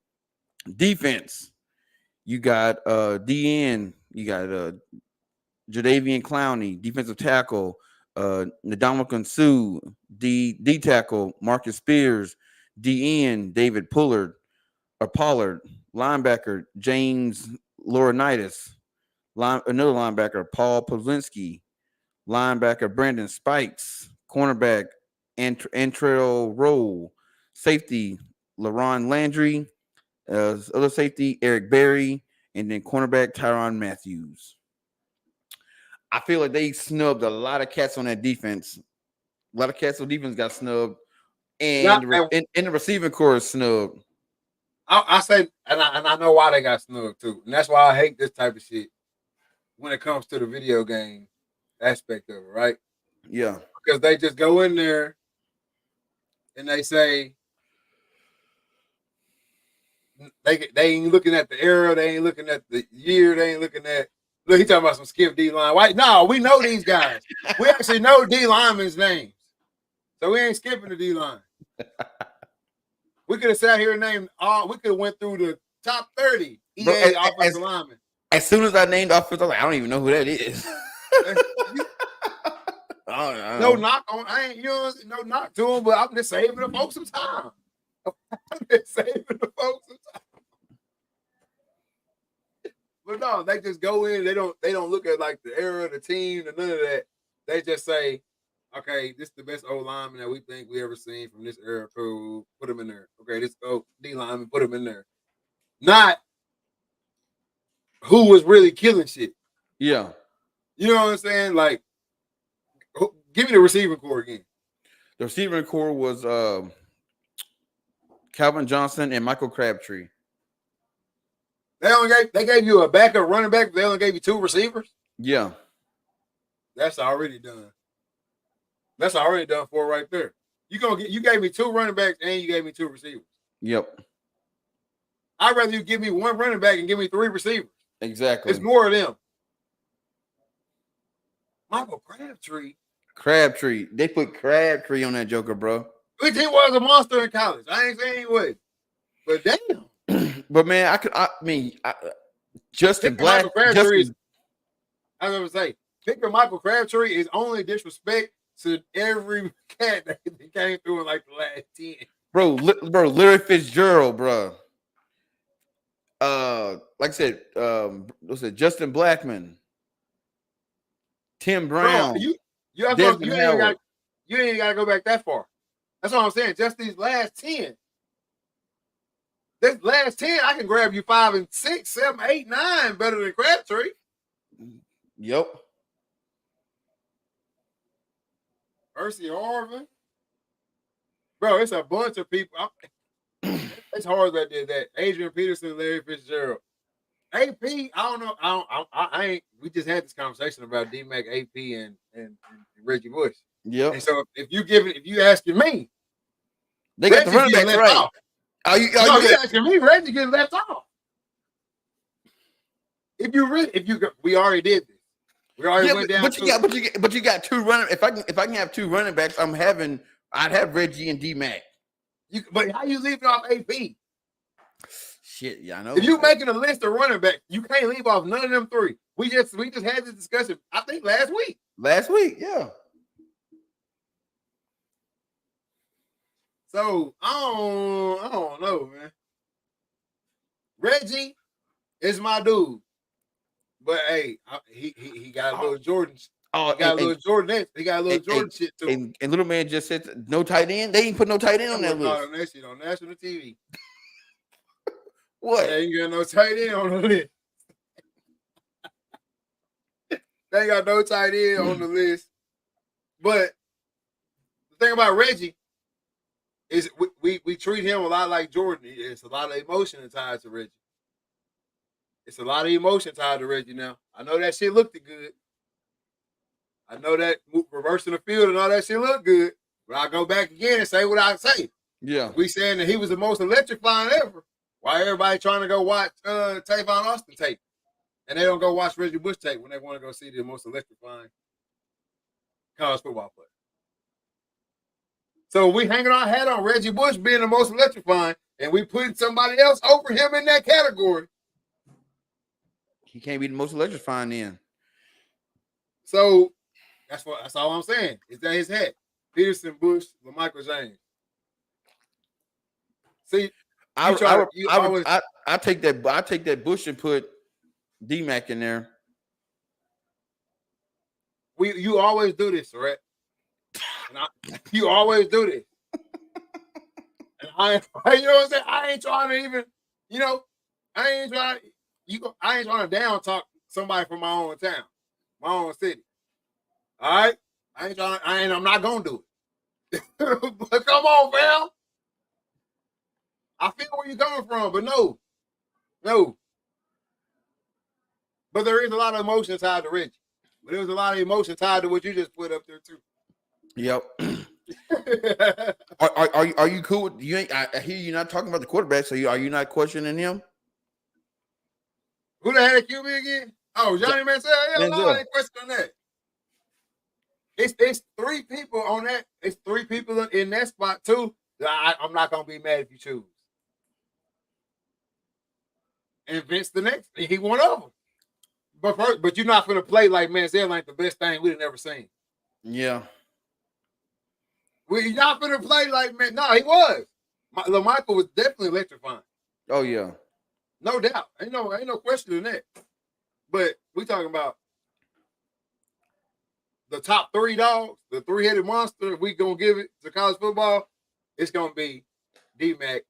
Defense, you got DN, you got Jadavian Clowney, defensive tackle, Ndamukong Suh, D tackle Marcus Spears, DN David Pollard, linebacker James Laurinaitis, another linebacker Paul Pawlinski, linebacker Brandon Spikes, cornerback Antrell Roll, safety LaRon Landry, other safety Eric Berry, and then cornerback Tyrann Matthews. I feel like they snubbed a lot of cats on that defense. A lot of cats on defense got snubbed, and the receiving core is snubbed. I say, and I know why they got snubbed too, and that's why I hate this type of shit. when it comes to the video game aspect of it, right? Yeah. Because they just go in there and they say they ain't looking at the era, they ain't looking at the year, they ain't looking at. Look, he talking about some skip D line. Why? No, we know these guys. We actually know D linemen's names, so we ain't skipping the D line. We could have sat here and named all. We could have went through the top 30 EA offensive linemen. As soon as I named offensive, I don't even know who that is. No knock on, I ain't, you know, no knock to them, but I'm just saving the folks some time. I'm just saving the folks some time. But no, they just go in. They don't look at like the era, the team, and none of that. They just say, okay, this is the best O lineman that we think we ever seen from this era. Cool, put him in there. Okay, this D lineman, put him in there. Not who was really killing shit. Yeah. You know what I'm saying? Like, give me the receiving core again. The receiving core was Calvin Johnson and Michael Crabtree. They gave you a backup running back. They only gave you 2 receivers. Yeah, that's already done. That's already done for right there. You gave me 2 running backs and you gave me 2 receivers. Yep. I'd rather you give me 1 running back and give me 3 receivers. Exactly. It's more of them. Michael Crabtree. Crabtree. They put Crabtree on that joker, bro. Which he was a monster in college. I ain't saying he was. But damn. But man, Justin Black. Michael Crabtree is, I was gonna say, picking Michael Crabtree is only disrespect to every cat that came through in like the last 10. Bro, Larry Fitzgerald, bro. Like I said, what's it? Justin Blackman, Tim Brown. Bro, you ain't got to go back that far. That's what I'm saying. Just these last 10. This last 10, I can grab you 5 and 6, 7, 8, 9 better than Crabtree. Yep. Percy Harvin. Bro, it's a bunch of people. It's hard that did that. Adrian Peterson, Larry Fitzgerald. AP, I don't know. I ain't. We just had this conversation about D-Mac, AP, and Reggie Bush. Yep. And so if you asking me, they got the running back right. Off. Are you asking me? Reggie getting left off. We already did this. We already went down. But you got 2 running. If I can have 2 running backs, I'd have Reggie and D-Mac. But how you leaving off AP? Shit, yeah, I know. If you making a list of running backs, you can't leave off none of them 3. We just had this discussion, I think last week. Last week, yeah. So I don't know, man. Reggie is my dude, but hey, he got a little Jordan. He got a little Jordan. He got a little Jordan shit too. And little man just said no tight end. They ain't put no tight end on that list. That shit on national TV. What? They ain't got no tight end on the list. They ain't got no tight end on the list. But the thing about Reggie is we treat him a lot like Jordan. It's a lot of emotion tied to Reggie. It's a lot of emotion tied to Reggie now. I know that shit looked good. I know that reversing the field and all that shit looked good. But I go back again and say what I say. Yeah. We saying that he was the most electrifying ever. Why everybody trying to go watch Tavon Austin tape? And they don't go watch Reggie Bush tape when they want to go see the most electrifying college football player. So we hanging our hat on Reggie Bush being the most electrifying, and we putting somebody else over him in that category. He can't be the most electrifying then. So that's all I'm saying. Is that his hat? Peterson, Bush, LaMichael James. See, I take that Bush and put D-Mac in there. You always do this, right? You always do this. And you know what I'm saying? I ain't trying to even, I ain't trying to down talk somebody from my own town, my own city. All right? I'm not gonna do it. But come on, fam. I feel where you're coming from, but no. But there is a lot of emotion tied to Reggie. But there was a lot of emotion tied to what you just put up there too. Yep. Are you cool with you? I hear you not talking about the quarterback. So are you not questioning him? Who the heck QB again? Oh, Johnny Manziel. Yeah, no, I ain't questioning that. It's three people on that. It's three people in that spot too. I'm not gonna be mad if you choose. And Vince the next, he one of them. But you're not gonna play like Manziel ain't the best thing we've ever seen. Yeah. You're not gonna play like man. No, he was. LaMichael was definitely electrifying. Oh yeah. No doubt. Ain't no question in that. But we talking about the top three dogs, the three-headed monster. If we gonna give it to college football, it's gonna be D-Mac,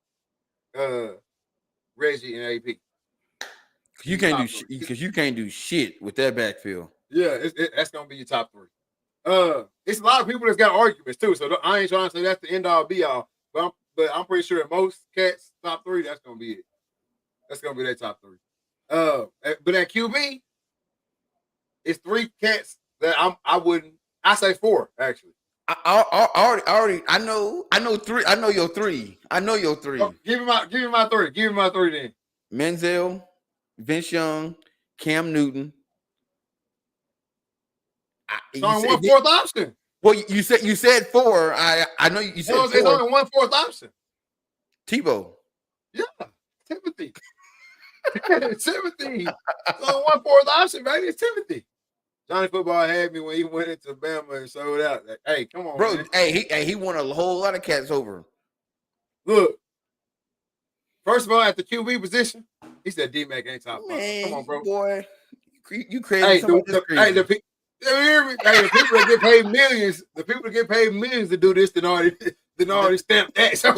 Reggie, and AP. You can't do because you can't do shit with that backfield. Yeah, that's gonna be your top three. It's a lot of people that's got arguments too. So I ain't trying to say that's the end all be all. But I'm pretty sure most cats top three, that's gonna be it. That's gonna be their top three. But at QB, it's three cats that I say four actually. I already I know three. I know your three. Oh, give me my three. Give me my three then. Manziel, Vince Young, Cam Newton. It's only one fourth option. Well, you said four. I know you said four. It's only one fourth option. Tebow. Yeah, Timothy. Timothy. It's only one fourth option, baby. It's Timothy. Johnny Football had me when he went into Bama and sold out. Like, hey, come on, bro. Man. He won a whole lot of cats over. Look, first of all, at the QB position, he said D-Mac ain't top five. Come on, bro. Boy, you crazy. The people that get paid millions, the people that get paid millions to do this, then already stamped that. So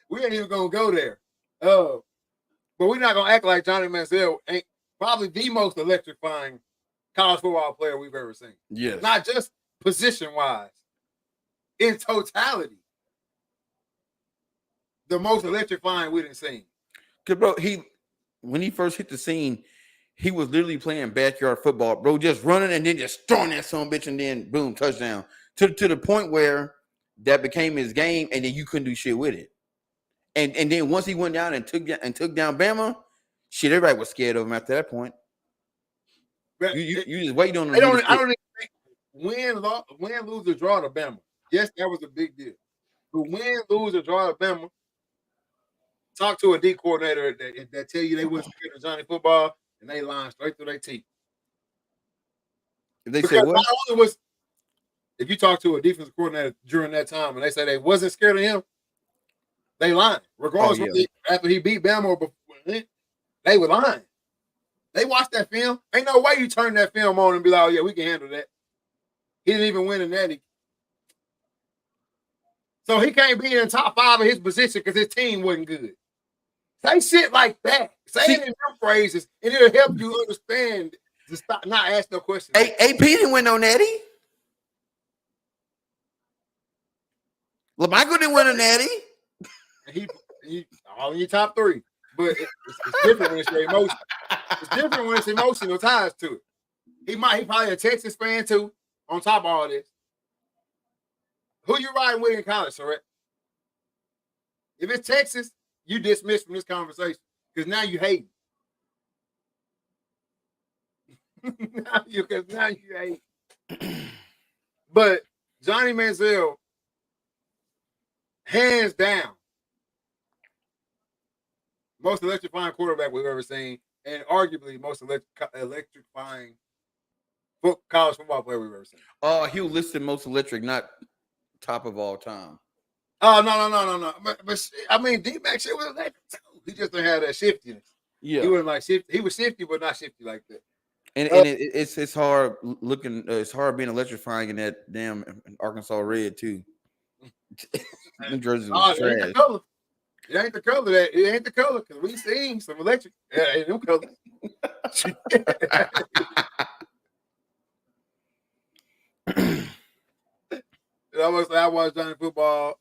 we ain't even gonna go there. But we're not gonna act like Johnny Manziel ain't probably the most electrifying college football player we've ever seen. Yes. Not just position-wise. In totality. The most electrifying we done seen. Cause bro, when he first hit the scene, he was literally playing backyard football, bro, just running and then just throwing that son of a bitch and then boom, touchdown. To the point where that became his game and then you couldn't do shit with it. And then once he went down and took down Bama, shit, everybody was scared of him after that point. You just wait on him. I don't even think win, lose, or draw to Bama. Yes, that was a big deal. But win, lose, or draw to Bama, talk to a D coordinator that tell you they wasn't scared of Johnny Football and they lying straight through their teeth. If they say what? If you talk to a defensive coordinator during that time and they say they wasn't scared of him, they lying. Regardless after he beat Bama or before, they were lying. They watched that film. Ain't no way you turn that film on and be like, oh, yeah, we can handle that. He didn't even win in that. So he can't be in the top five of his position because his team wasn't good. Say shit like that. Say it in them phrases, and it'll help you understand to stop not ask no questions. AP didn't win no natty. LaMichael didn't win a natty. He all in your top three. But it's different when it's your emotion. It's different when it's emotional ties to it. He probably a Texas fan too, on top of all this. Who you riding with in college, Surrett? If it's Texas, you dismissed from this conversation because now you hate. now you hate. But Johnny Manziel, hands down, most electrifying quarterback we've ever seen, and arguably most electrifying college football player we've ever seen. He was listed most electric, not top of all time. Oh, no. But I mean, D-Mac shit was electric too. He just didn't have that shiftiness. Yeah. He wasn't like shifty. He was shifty, but not shifty like that. And it's hard looking. It's hard being electrifying in that damn Arkansas red too. New Jersey was trash. It ain't the color because we seen some electric. Yeah, ain't no color. I watched Johnny Football.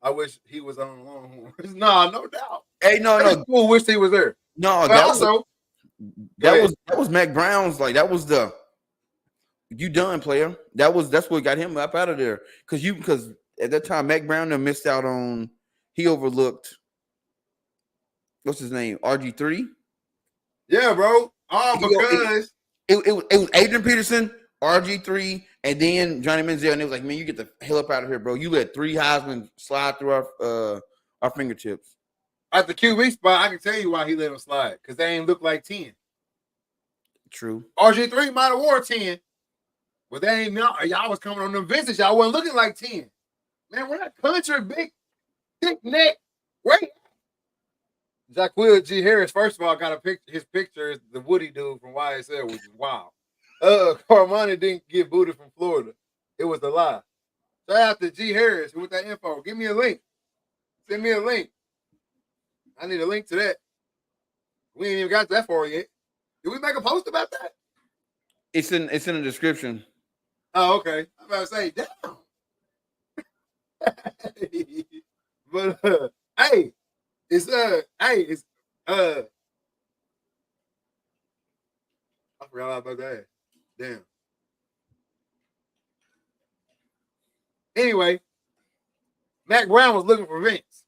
I wish he was on Longhorns. No doubt. Hey, no. Cool. Wish he was there. No, but also That was Mac Brown's, like, that was the you done, player. That's what got him up out of there. Because at that time Mac Brown done missed out on, he overlooked, what's his name, RG3. Yeah, bro. Because it was Adrian Peterson, RG3, and then Johnny Manziel, and it was like, man, you get the hell up out of here, bro. You let 3 Heisman slide through our fingertips. At the QB spot, I can tell you why he let him slide, because they ain't look like 10. True. RG3 might have wore 10, but they ain't not. Y'all was coming on them visits. Y'all wasn't looking like 10. Man, we're that country big, thick neck. Wait. Jaquil G. Harris, first of all, got a picture. His picture is the Woody dude from YSL, which is wild. Cormani didn't get booted from Florida. It was a lie. Shout out to G. Harris with that info. Give me a link. Send me a link. I need a link to that. We ain't even got that far yet. Did we make a post about that? It's in the description. Oh, okay. I'm about to say, damn. But hey, it's I forgot all about that. Damn. Anyway, Mac Brown was looking for Vince.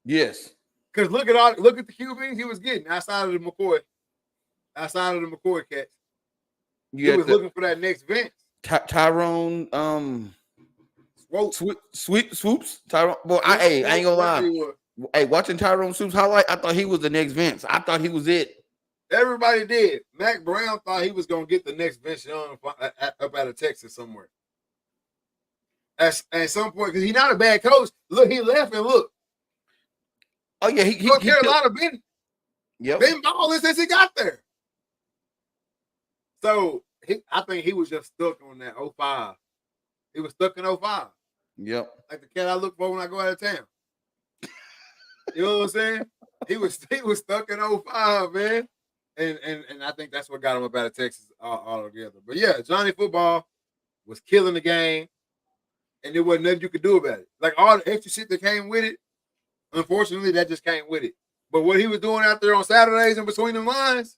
Yes. Because look at the QBs he was getting outside of the McCoy cats. He was looking for that next Vince. Tyrone Swoops. Tyrone. Well, I ain't gonna lie. Hey, watching Tyrone Swoops highlight, I thought he was the next Vince. I thought he was it. Everybody did. Mac Brown thought he was gonna get the next Vince Young up out of Texas somewhere. At some point, because he's not a bad coach. Look, he left and look. Oh yeah, he Carolina been balling since he got there. So I think he was just stuck on that 05. He was stuck in 05. Yep. Like the cat I look for when I go out of town. You know what I'm saying? He was stuck in 05, man. And I think that's what got him up out of Texas all together. But yeah, Johnny Football was killing the game, and there wasn't nothing you could do about it. Like all the extra shit that came with it, unfortunately, that just came with it. But what he was doing out there on Saturdays and between them lines,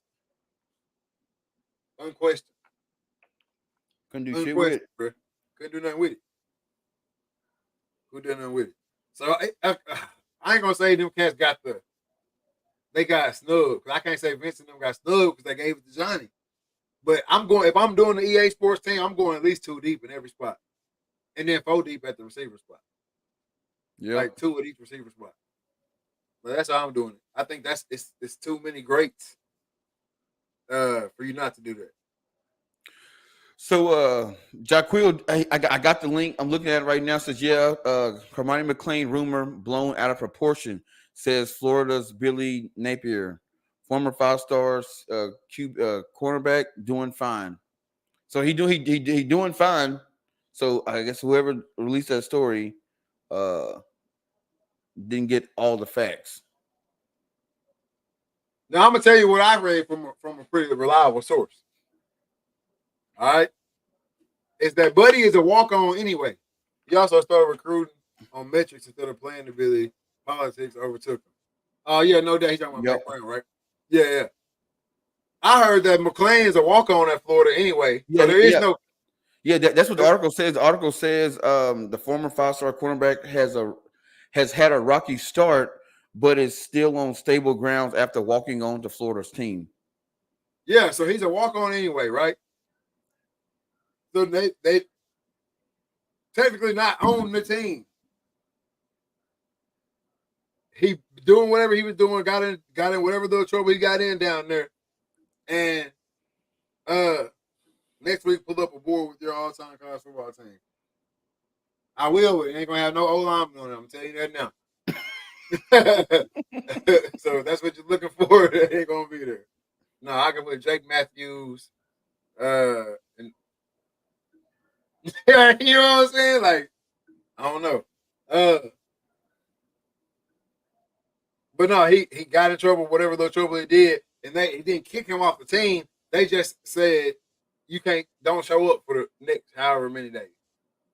unquestioned. Couldn't do shit with it, bro. Couldn't do nothing with it. So I ain't gonna say them cats got snubbed. I can't say Vince and them got snubbed because they gave it to Johnny. But if I'm doing the EA Sports team, I'm going at least 2 deep in every spot, and then 4 deep at the receiver spot. Yeah, like 2 at each receiver spot. But that's how I'm doing it. I think it's too many greats for you not to do that. So Jaquil, I got the link. I'm looking at it right now. It says, Cormani McClain rumor blown out of proportion, says Florida's Billy Napier, former 5-stars cornerback, doing fine. So he doing fine. So I guess whoever released that story didn't get all the facts. Now I'm gonna tell you what I read from a pretty reliable source. All right, is that Buddy is a walk-on anyway. He also started recruiting on metrics instead of playing the Billy. Politics overtook him. Oh yeah, no doubt he's talking about Mac Brown, right? Yeah. I heard that McClain is a walk-on at Florida anyway. So there is no. Yeah, that's what the article says. The article says the former 5-star cornerback has had a rocky start, but is still on stable grounds after walking on to Florida's team. Yeah, so he's a walk-on anyway, right? So they technically not own the team. He doing whatever he was doing, got in whatever little trouble he got in down there. And next week pull up a board with your all-time college football team. I will. It ain't gonna have no O-line on it. I'm telling you that now. So if that's what you're looking for, it ain't gonna be there. No, I can put Jake Matthews, and you know what I'm saying? Like, I don't know. But no, he got in trouble, whatever little trouble he did, and he didn't kick him off the team. They just said don't show up for the next however many days,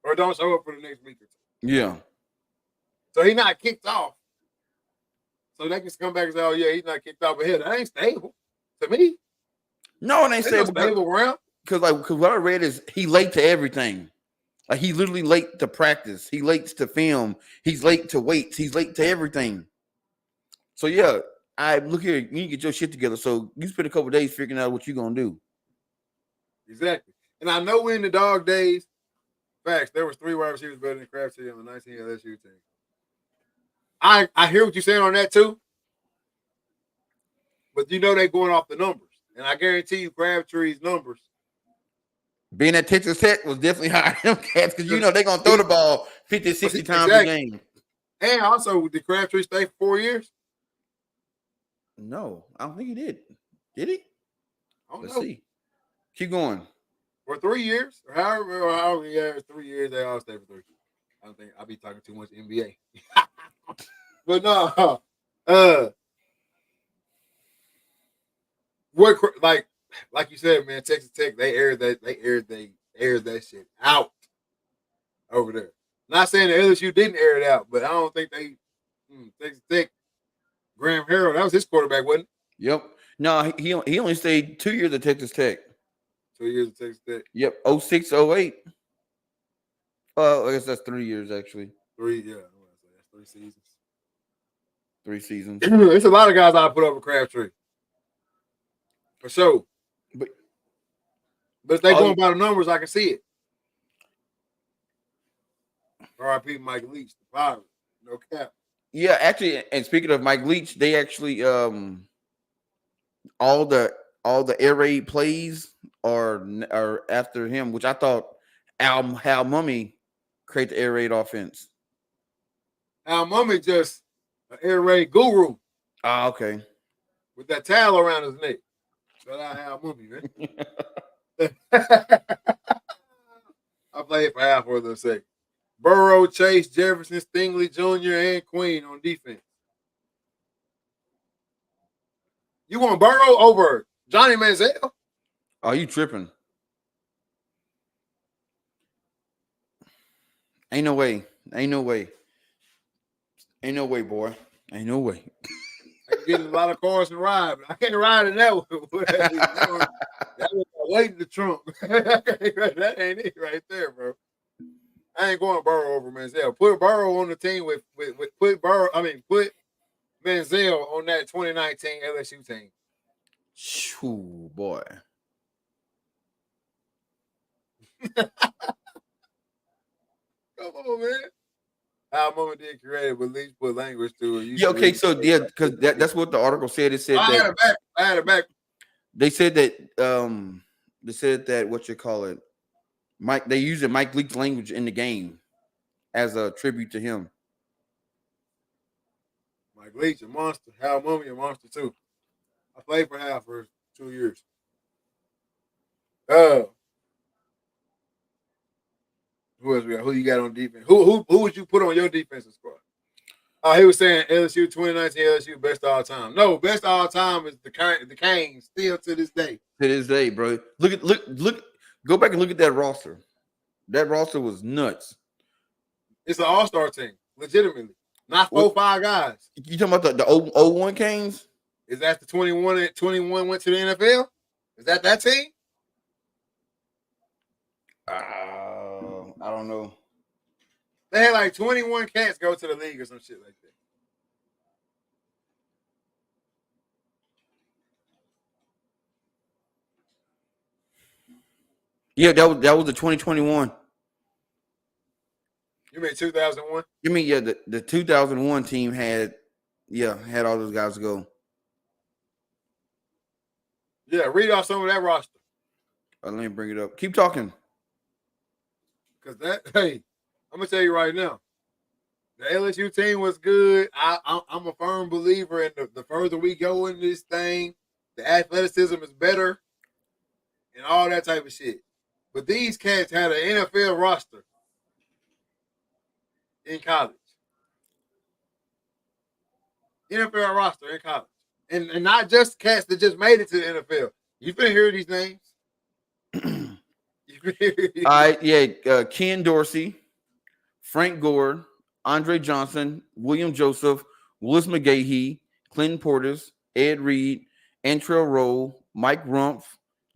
or don't show up for the next week or 2. Yeah. So he's not kicked off. So they can come back and say, "Oh yeah, he's not kicked off," but hell, that ain't stable. To me, No, and they they say no stable ground. because what I read is he late to everything. Like he literally late to practice. He late to film. He's late to weights. He's late to everything. So yeah, I look here. You need to get your shit together. So you spend a couple days figuring out what you're gonna do. Exactly. And I know in the dog days, facts, there was 3 wide receivers better than Crabtree on the 19 LSU team. I hear what you're saying on that too. But you know they're going off the numbers. And I guarantee you Crabtree's numbers. Being at Texas Tech was definitely higher than them cats because you know they're gonna throw the ball 50, 60 times a game. And also, did Crabtree stay for 4 years? No, I don't think he did. Did he? Let's know. see. Keep going. For 3 years, or however yeah, 3 years, they all stay for 3. I don't think I'll be talking too much NBA. But no, what like you said, man, Texas Tech, they aired that shit out over there. Not saying the LSU didn't air it out, but I don't think they Texas Tech. Graham Harrell, that was his quarterback, wasn't it? Yep. No, he only stayed 2 years at Texas Tech. 2 years at Texas Tech. Yep. 06, 08. I guess that's 3 years actually. 3, yeah. That's 3 seasons. 3 seasons. It's a lot of guys I put over Crabtree. For sure. But if they going by the numbers, I can see it. R.I.P. Mike Leach, the Pirate. No cap. Yeah, actually, and speaking of Mike Leach, they actually all the air raid plays are after him, which I thought Hal Mummy create the air raid offense. Hal Mummy just an air raid guru. Ah, okay. With that towel around his neck. Shout out Hal Mummy, man. I played for Hal for a second. Burrow, Chase, Jefferson, Stingley Jr., and Queen on defense. You want Burrow over Johnny Manziel? Oh, you tripping. Ain't no way. Ain't no way. Ain't no way, boy. Ain't no way. I can get in a lot of cars and ride, but I can't ride in that one. That was way to the trunk. That ain't it right there, bro. I ain't going Burrow over Manziel. Put Burrow on the team put Manziel on that 2019 LSU team. Shoo, boy. Come on, man. How Mama did create it, but Leach put language to it. Yeah, okay, so yeah, because that's what the article said. It said I had it back. They said that what you call it, they used Mike Leach language in the game as a tribute to him. Mike Leach, a monster. Hal Mummy, a monster too. I played for Hal for 2 years. Who else we got? Who you got on defense? Who would you put on your defensive squad? Oh, he was saying LSU 2019 LSU best all time. No, best all time is the Canes still to this day. To this day, bro. Look. Go back and look at that roster. That roster was nuts. It's an all-star team, legitimately. Not 4-5 guys. You talking about the 01 Canes? Is that the 21 went to the NFL? Is that team? I don't know. They had like 21 cats go to the league or some shit like that. Yeah, that was the 2021. You mean 2001? You mean the 2001 team had all those guys go. Yeah, read off some of that roster. Let me bring it up. Keep talking. Because I'm gonna tell you right now, the LSU team was good. I'm a firm believer in the further we go in this thing, the athleticism is better, and all that type of shit. But these cats had an NFL roster in college. NFL roster in college. And not just cats that just made it to the NFL. You been hearing these names? Ken Dorsey, Frank Gore, Andre Johnson, William Joseph, Willis McGahee, Clinton Portis, Ed Reed, Antrell Roll, Mike Rumpf,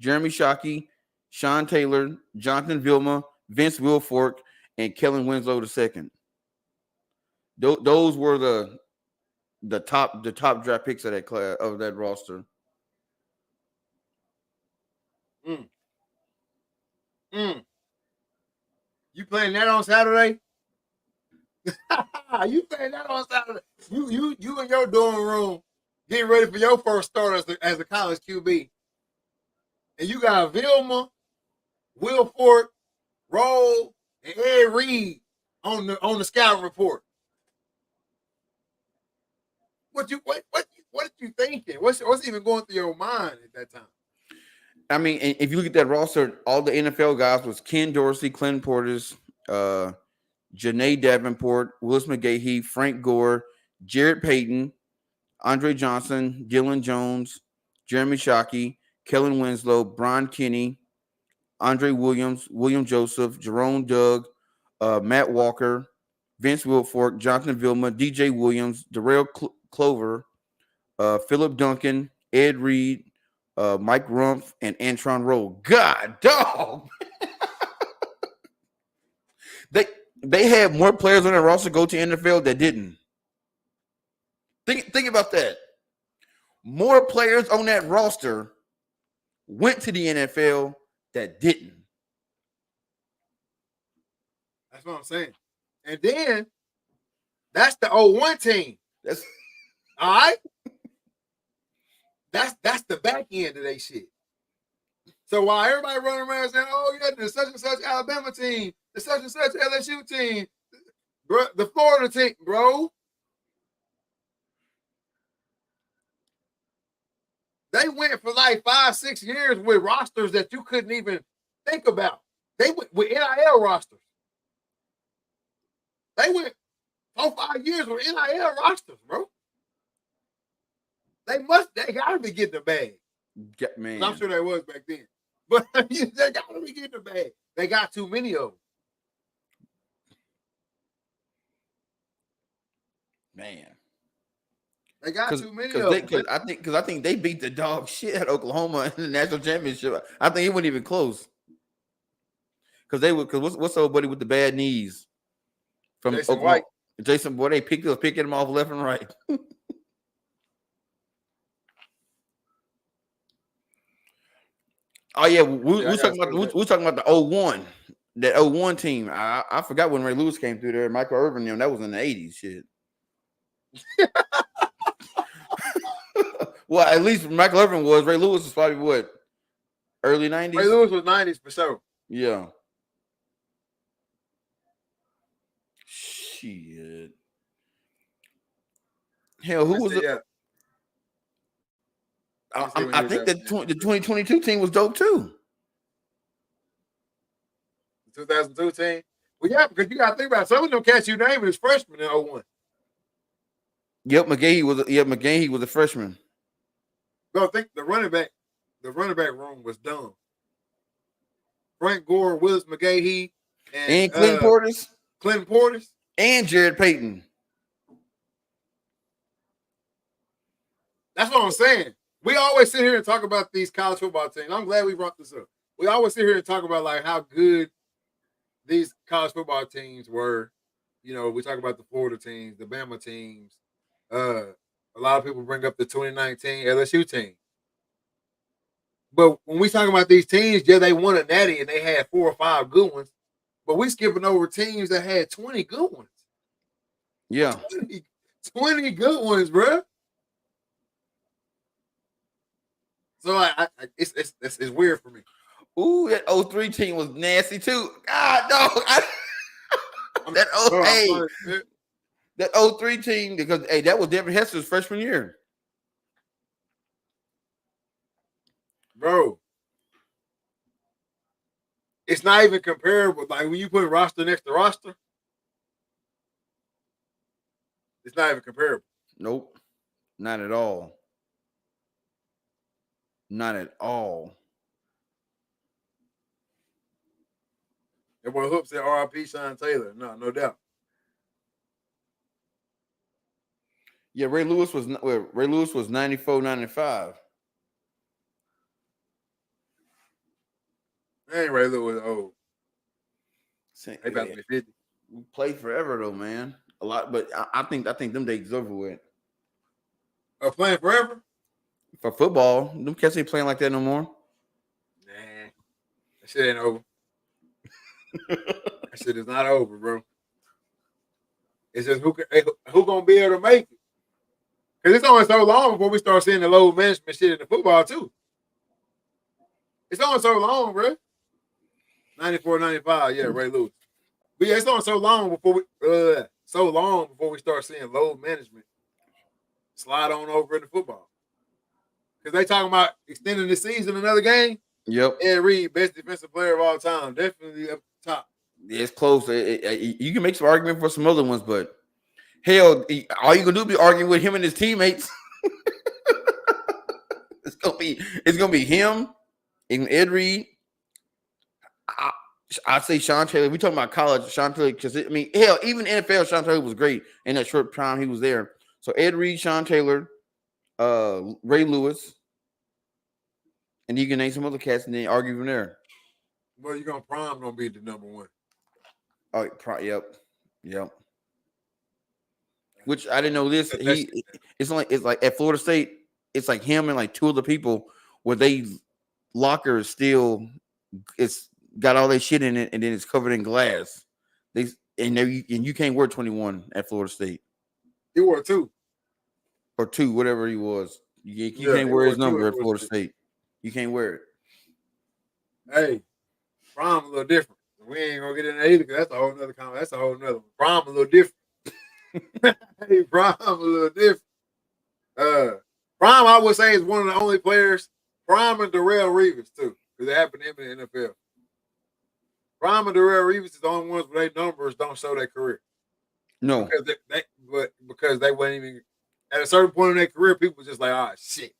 Jeremy Shockey, Sean Taylor, Jonathan Vilma, Vince Wilfork, and Kellen Winslow II. Those were the top draft picks of that class, of that roster. You playing that on Saturday? You playing that on Saturday? You in your dorm room getting ready for your first start as a college QB, and you got Vilma, Wilfork, Roll, and Ed Reed on the scouting report. What you thinking? What's even going through your mind at that time? I mean, if you look at that roster, all the NFL guys was Ken Dorsey, Clinton Portis, Janae Davenport, Willis McGahee, Frank Gore, Jared Payton, Andre Johnson, Dylan Jones, Jeremy Shockey, Kellen Winslow, Brian Kinney, Andre Williams, William Joseph, Jerome Doug, Matt Walker, Vince Wilfork, Jonathan Vilma, DJ Williams, Darrell Clover, Philip Duncan, Ed Reed, Mike Rumpf, and Antron Rowe. God, dog. They had more players on their roster go to NFL that didn't. Think about that. More players on that roster went to the NFL that didn't. That's what I'm saying. And then that's the 01 team. That's all right. That's the back end of that shit. So while everybody running around saying, "Oh, yeah, the such and such Alabama team, the such and such LSU team, bro, the Florida team, bro," they went for like 5-6 years with rosters that you couldn't even think about. They went with NIL rosters. They went 4-5 years with NIL rosters, bro. They gotta be getting the bag. Man, I'm sure they was back then. But they gotta be getting the bag. They got too many of them. Man. They got too many of them. Because I think they beat the dog shit at Oklahoma in the national championship. I think it wasn't even close. Because what's old buddy with the bad knees from Jason Oklahoma? White. Jason, boy, they picking him off left and right. Oh yeah, we're talking about the 01. That 01 team. I forgot when Ray Lewis came through there. Michael Irvin, that was in the 80s. Shit. Well, at least Michael Irvin was. Ray Lewis was probably what? Early 90s? Ray Lewis was 90s for sure. Yeah. Shit. Hell, who was it? Yeah. I think the 2022 team was dope too. The 2002 team? Well, yeah, because you got to think about it. Some of them cats you named as freshmen in 01. Yep, McGahee was a freshman. Bro, I think the running back room was dumb. Frank Gore, Willis McGahee, and Clinton Portis. Clinton Portis. And Jared Payton. That's what I'm saying. We always sit here and talk about these college football teams. I'm glad we brought this up. We always sit here and talk about like how good these college football teams were. You know, we talk about the Florida teams, the Bama teams. A lot of people bring up the 2019 LSU team. But when we talk about these teams, yeah, they won a natty and they had 4 or 5 good ones. But we skipping over teams that had 20 good ones. Yeah. 20 good ones, bro. So it's weird for me. Ooh, that 03 team was nasty too. God, no. That 03 team, because that was Devin Hester's freshman year. Bro. It's not even comparable. Like when you put roster next to roster, it's not even comparable. Nope. Not at all. Not at all. That boy Hoop said RIP Sean Taylor. No doubt. Yeah, Ray Lewis was 94, 95. Man, Ray Lewis old. Say, They about to be 50. we played forever though, man. A lot, but I think them days is over with. Playing forever? For football, them cats ain't playing like that no more. Nah, that shit ain't over. That shit is not over, bro. It's just who gonna be able to make it. Because it's only so long before we start seeing the low management shit in the football, too. It's only so long, bro. 94, 95, yeah, Ray Lewis. But yeah, it's only so long before we start seeing low management slide on over into football. Because they talking about extending the season another game. Yep. Ed Reed, best defensive player of all time. Definitely up top. It's close. You can make some argument for some other ones, but hell, all you gonna do is be arguing with him and his teammates. It's gonna be him and Ed Reed. I'd say Sean Taylor. We talking about college, Sean Taylor, because hell, even NFL, Sean Taylor was great in that short time he was there. So Ed Reed, Sean Taylor, Ray Lewis, and you can name some other cats and then argue from there. Well, you're gonna be the number one. Oh, yep. Which I didn't know this. It's like at Florida State, it's like him and like two other people where they locker still it's got all that shit in it and then it's covered in glass. You can't wear 21 at Florida State. He wore 2. Or 2, whatever he was. You can't wear his number at Florida State. You can't wear it. Hey, Prime a little different. We ain't gonna get in there either because that's a whole nother comment. That's a whole nother one. Prime a little different. Hey, Prime a little different. Prime, I would say, is one of the only players. Prime and Darrell Reeves too, because it happened to him in the NFL. Prime and Darrell Reeves is the only ones where their numbers don't show their career. No, because they weren't even at a certain point in their career. People just like, oh shit,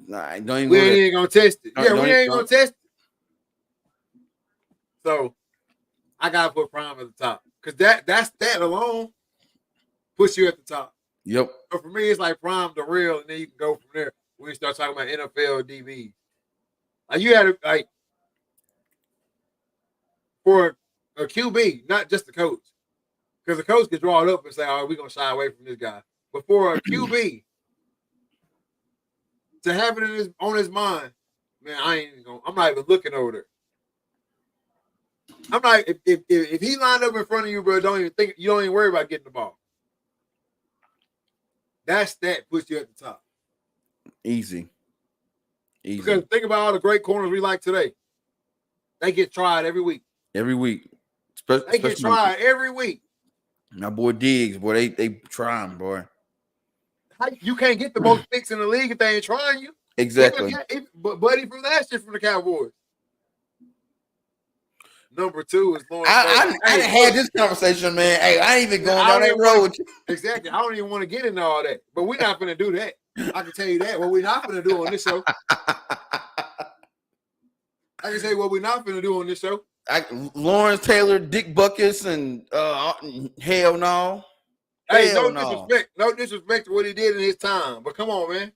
nah, don't even. We ain't gonna test it. We ain't gonna test it. So I gotta put Prime at the top because that alone puts you at the top. Yep. So for me, it's like Prime, Darrell, and then you can go from there when you start talking about NFL DBs. Like you had like for a QB, not just the coach, because the coach can draw it up and say, "Oh, we're gonna shy away from this guy." But for a QB to have it on his mind, man, I'm not even looking over there. I'm like, if he lined up in front of you, bro, don't even worry about getting the ball. That puts you at the top. Easy. Because think about all the great corners we like today. They get tried every week. Every week. They get tried every week. My boy Diggs, boy, they try him, boy. You can't get the most picks in the league if they ain't trying you. Exactly. But Buddy from last year from the Cowboys. Number 2 is Lawrence. I had this conversation, man. Hey, I ain't even going down that road. Exactly. I don't even want to get into all that. But we're not going to do that. I can tell you that. What we're not going to do on this show. I can say what we're not going to do on this show. Lawrence Taylor, Dick Buckus, and hell no. Hey, no disrespect to what he did in his time. But come on, man.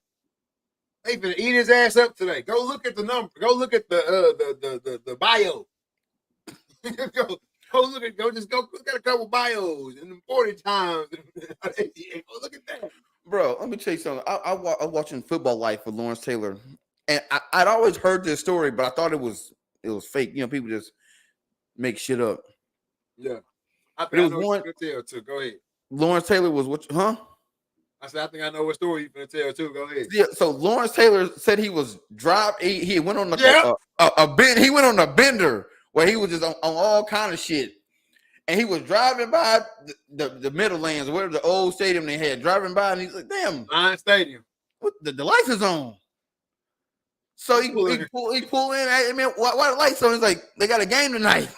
They finna eat his ass up today. Go look at the number. Go look at the bio. go look at a couple bios and 40 times. Go look at that, bro. Let me tell you something. I was watching Football Life with Lawrence Taylor, and I'd always heard this story, but I thought it was fake. You know, people just make shit up. Yeah, I think I know what you're gonna tell too. Go ahead. Lawrence Taylor was what? Huh? I said I think I know what story you're gonna tell too. Go ahead. Yeah. So Lawrence Taylor said he was he went on he went on a bender. Where he was just on all kind of shit. And he was driving by the Meadowlands, or whatever the old stadium they had, driving by, and he's like, damn. Lion Stadium. What, the lights is on. So he pull in. Hey, man, why the lights on? He's like, they got a game tonight.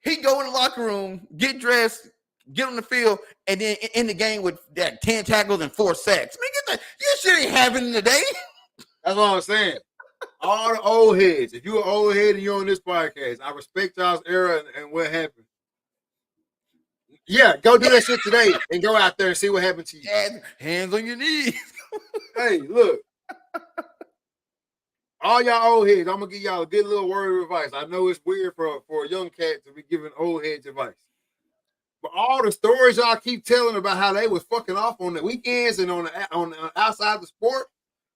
He go in the locker room, get dressed, get on the field, and then in the game with that 10 tackles and 4 sacks. Man, this shit ain't happening today. That's what I'm saying. All the old heads. If you're an old head and you're on this podcast, I respect y'all's era and what happened. Yeah, go do that shit today and go out there and see what happened to you. Hands on your knees. Hey, look. All y'all old heads, I'm gonna give y'all a good little word of advice. I know it's weird for a young cat to be giving old heads advice. But all the stories y'all keep telling about how they was fucking off on the weekends and on the outside the sport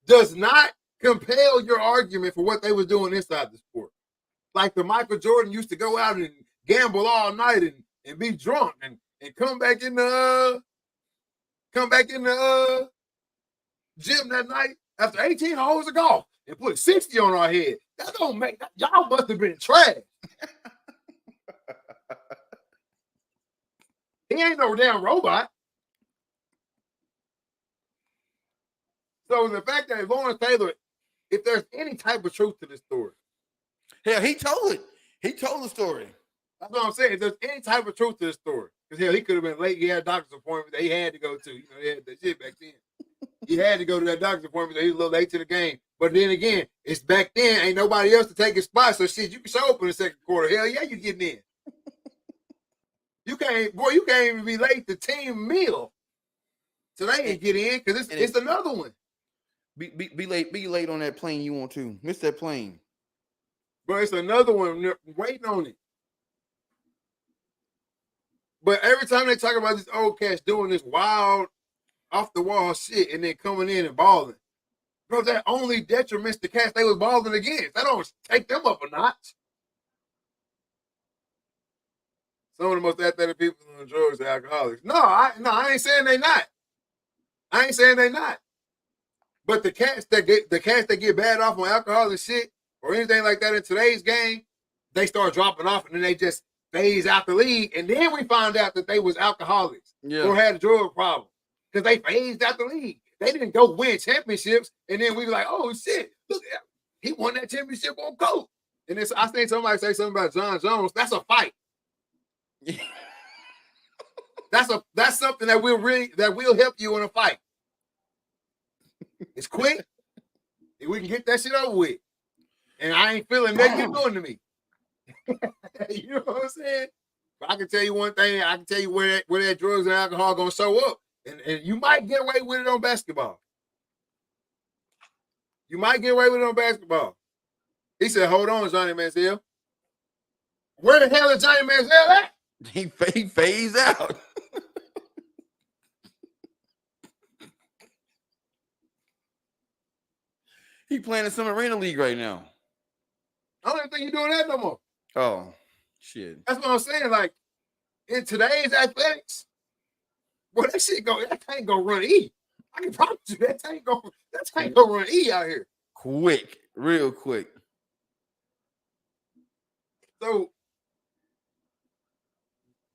does not compel your argument for what they was doing inside the sport. Like the Michael Jordan used to go out and gamble all night and be drunk and come back in the gym that night after 18 holes of golf and put 60 on our head. That don't make y'all must have been trash. He ain't no damn robot. So the fact that Lawrence Taylor, if there's any type of truth to this story. Hell, he told it. He told the story. That's what I'm saying. If there's any type of truth to this story. Because hell, he could have been late. He had a doctor's appointment that he had to go to. You know, he had that shit back then. He had to go to that doctor's appointment. He was a little late to the game. But then again, it's back then. Ain't nobody else to take his spot. So shit, you can show up in the second quarter. Hell yeah, you getting in. You can't even be late to team meal. So they ain't get in because it's another one. Be late on that plane you want to. Miss that plane. Bro, it's another one waiting on it. But every time they talk about this old cats doing this wild, off the wall shit and then coming in and balling, bro, that only detriments the cats they was balling against. That don't take them up a notch. Some of the most athletic people on drugs are alcoholics. No, I ain't saying they not. I ain't saying they not. But the cats that get bad off on alcohol and shit or anything like that in today's game, they start dropping off and then they just phase out the league. And then we found out that they was alcoholics or had a drug problem because they phased out the league. They didn't go win championships. And then we were like, oh shit, look, he won that championship on coke. And then I think somebody say something about John Jones. That's a fight. That's something that will help you in a fight. It's quick. And we can get that shit over with. And I ain't feeling nothing you're doing to me. You know what I'm saying? But I can tell you one thing. I can tell you where that drugs and alcohol gonna show up. And you might get away with it on basketball. You might get away with it on basketball. He said, hold on, Johnny Manziel. Where the hell is Johnny Manziel at? He phased out. He playing in some arena league right now. I don't even think he's doing that no more. Oh, shit. That's what I'm saying. Like, in today's athletics, boy, that tank go run E. I can promise you that tank go run E out here. Quick, real quick. So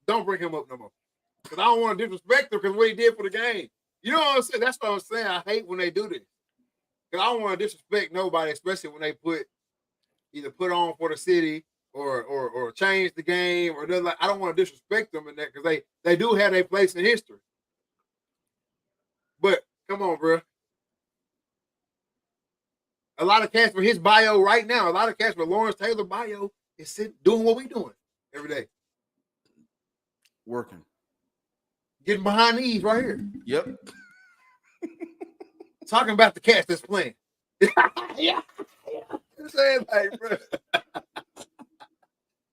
don't bring him up no more. Because I don't want to disrespect him because what he did for the game. You know what I'm saying? That's what I'm saying. I hate when they do this. Because I don't want to disrespect nobody, especially when they either put on for the city or change the game or nothing. Like, I don't want to disrespect them in that because they do have their place in history. But come on, bro. A lot of cats for his bio right now, a lot of cats for Lawrence Taylor bio is doing what we doing every day. Working. Getting behind these right here. Yep. Talking about the cats that's playing. Yeah. I'm saying, like, bro.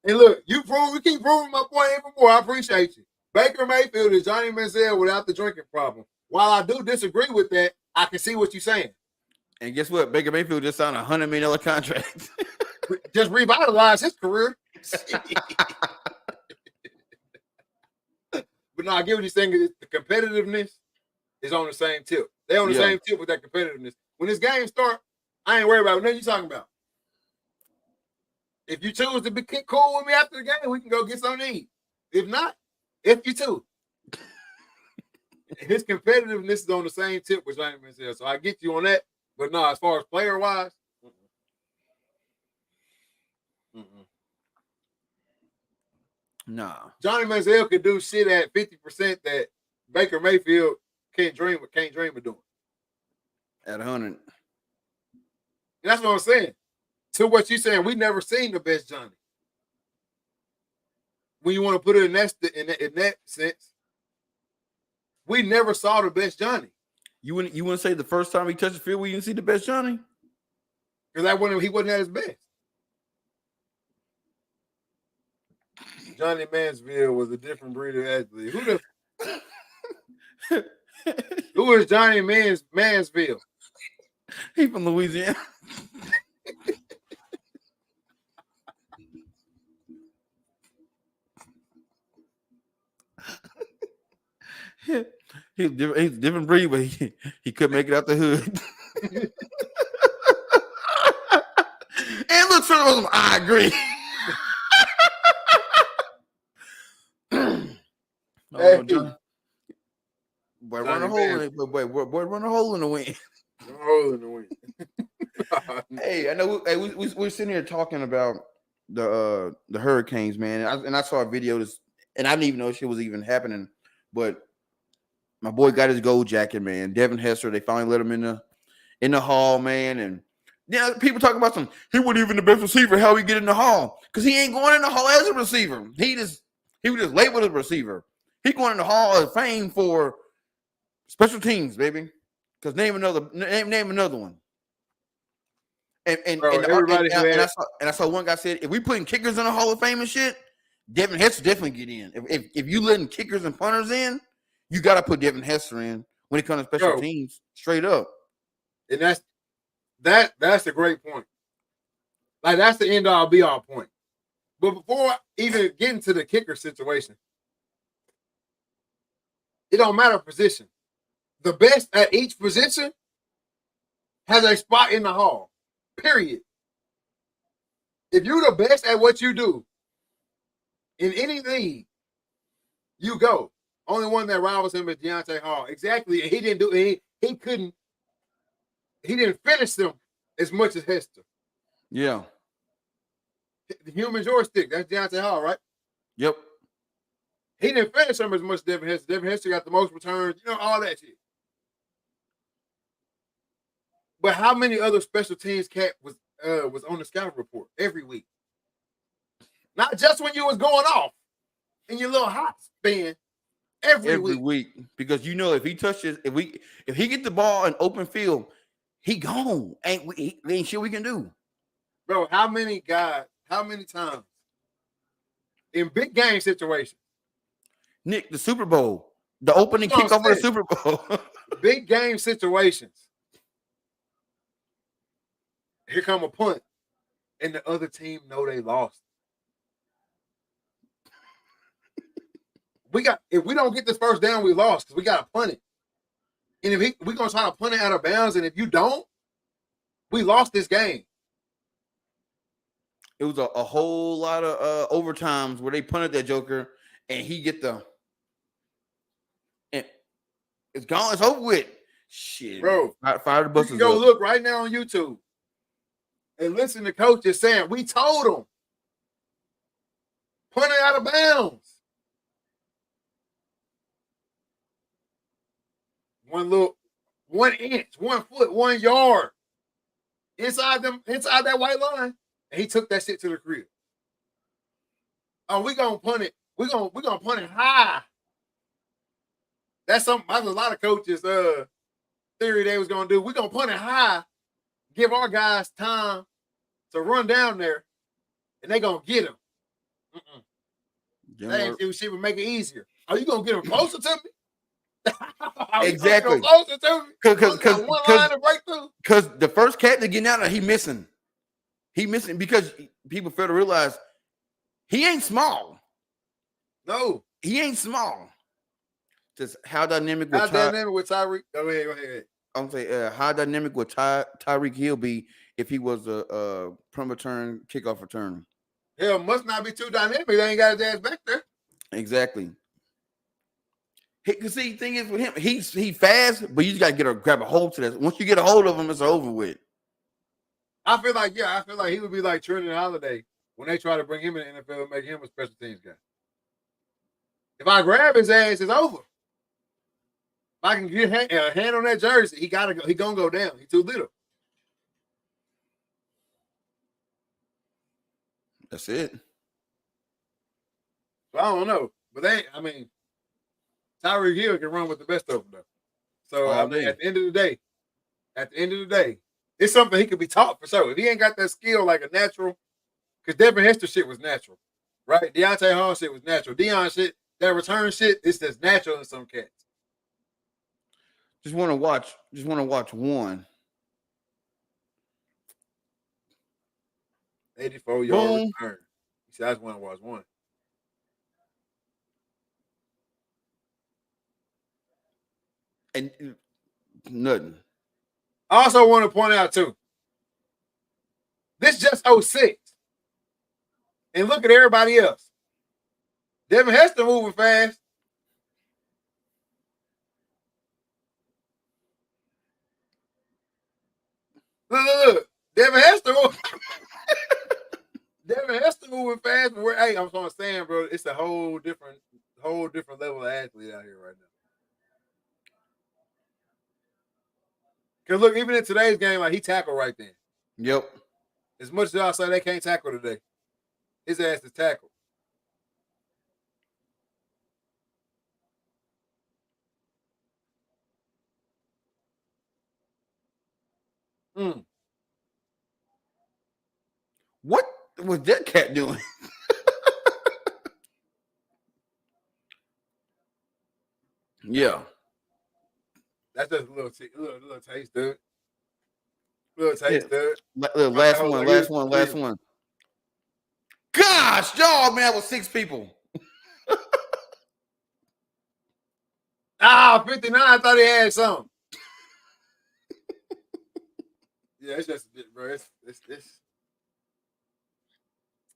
And look, you keep proving my point even more. I appreciate you. Baker Mayfield is Johnny Manziel without the drinking problem. While I do disagree with that, I can see what you're saying. And guess what? Baker Mayfield just signed a $100 million contract. Just revitalize his career. But no, I get what you're saying. The competitiveness is on the same tip. They're on the same tip with that competitiveness. When this game starts, I ain't worried about what you're talking about. If you choose to be cool with me after the game, we can go get something to eat. If not, if you too. His competitiveness is on the same tip with Johnny Manziel. So I get you on that. But no, as far as player-wise, nah. Johnny Manziel could do shit at 50% that Baker Mayfield can't dream of doing. At 100. And that's what I'm saying. To what you're saying, we never seen the best Johnny. When you want to put it in that sense, we never saw the best Johnny. You wouldn't say the first time he touched the field we didn't see the best Johnny? Because he wasn't at his best. Johnny Mansfield was a different breed of athlete. Who is Johnny Mansfield? He from Louisiana. He's a different breed, but he couldn't make it out the hood. And look, I agree. Hey. Boy, run a hole in it. Boy, run a hole in the wind. Run a hole in the wind. Hey, I know. We're sitting here talking about the hurricanes, man. And I saw a video and I didn't even know shit was even happening. But my boy got his gold jacket, man. Devin Hester. They finally let him in the hall, man. And yeah, people talking about he wasn't even the best receiver. How he get in the hall? Because he ain't going in the hall as a receiver. He was just labeled as a receiver. He going in the hall of fame for special teams, baby. Because name another one. And I saw one guy said, if we putting kickers in the Hall of Fame and shit, Devin Hester definitely get in. If you letting kickers and punters in, you got to put Devin Hester in when it comes to special teams, straight up. And that's a great point. Like, that's the end all be all point. But before even getting to the kicker situation, it don't matter position. The best at each position has a spot in the hall. Period. If you're the best at what you do in any league, you go. Only one that rivals him is Deontay Hall. Exactly. He didn't do it. He didn't finish them as much as Hester. Yeah. The human joystick, that's Deontay Hall, right? Yep. He didn't finish them as much as Devin Hester. Devin Hester got the most returns, all that shit. But how many other special teams cat was on the scout report every week? Not just when you was going off in your little hot spin. Every week. Because if he touches, if he get the ball in open field, he gone. Ain't shit we can do. Bro, how many times in big game situations? Nick, the Super Bowl, the opening kickoff of the Super Bowl. Big game situations. Here come a punt, and the other team know they lost. If we don't get this first down, we lost because we got to punt it. And if we're going to try to punt it out of bounds, and if you don't, we lost this game. It was a whole lot of overtimes where they punted that joker, and he get and it's gone. It's over with. Shit, bro. Fire the buses. Go look right now on YouTube and listen to coaches saying, we told them, punt it out of bounds. 1 inch, 1 foot, 1 yard inside that white line, and he took that shit to the crib. Oh, we gonna punt it. We gonna punt it high. That's a lot of coaches' theory they was gonna do. We gonna punt it high, give our guys time to run down there, and they gonna get him. That ain't shit would make it easier. Are you gonna get him closer to me? Exactly. Because the first cat to get out there, he missing because people fail to realize he ain't small. No, he ain't small. Just how dynamic with Tyreek. Go ahead. I'm saying how dynamic would Tyreek Hill be if he was a punt return, kickoff return? Hell, must not be too dynamic. They ain't got his ass back there. Exactly. Because see, the thing is with him, he fast, but you just got to grab a hold to that. Once you get a hold of him, it's over with. I feel like he would be like Trenton Holiday when they try to bring him in the NFL and make him a special teams guy. If I grab his ass, it's over. If I can get a hand on that jersey, he gotta go. He gonna go down. He's too little. That's it. So I don't know, but Tyreek Hill can run with the best of them, though. So at the end of the day, it's something he could be taught for sure. If he ain't got that skill like a natural, because Devin Hester shit was natural, right? Deontay Hall shit was natural. Deion shit, that return shit, it's just natural in some cats. Just want to watch. Just want to watch one. 84-yard Boom. return. You see, I just want to watch one. And nothing. I also want to point out too, this just 06. And look at everybody else. Devin Hester moving fast. Look. Devin Hester Devin Hester moving fast. But hey, I'm saying, bro, it's a whole different level of athlete out here right now. Because look, even in today's game, like he tackled right then. Yep. As much as y'all say they can't tackle today, his ass is tackled. What was that cat doing? Yeah. That's just a little taste, dude. Little taste, dude. Last one. Gosh, dog, man, with 6 people. 59. I thought he had something. Yeah, it's just, bro.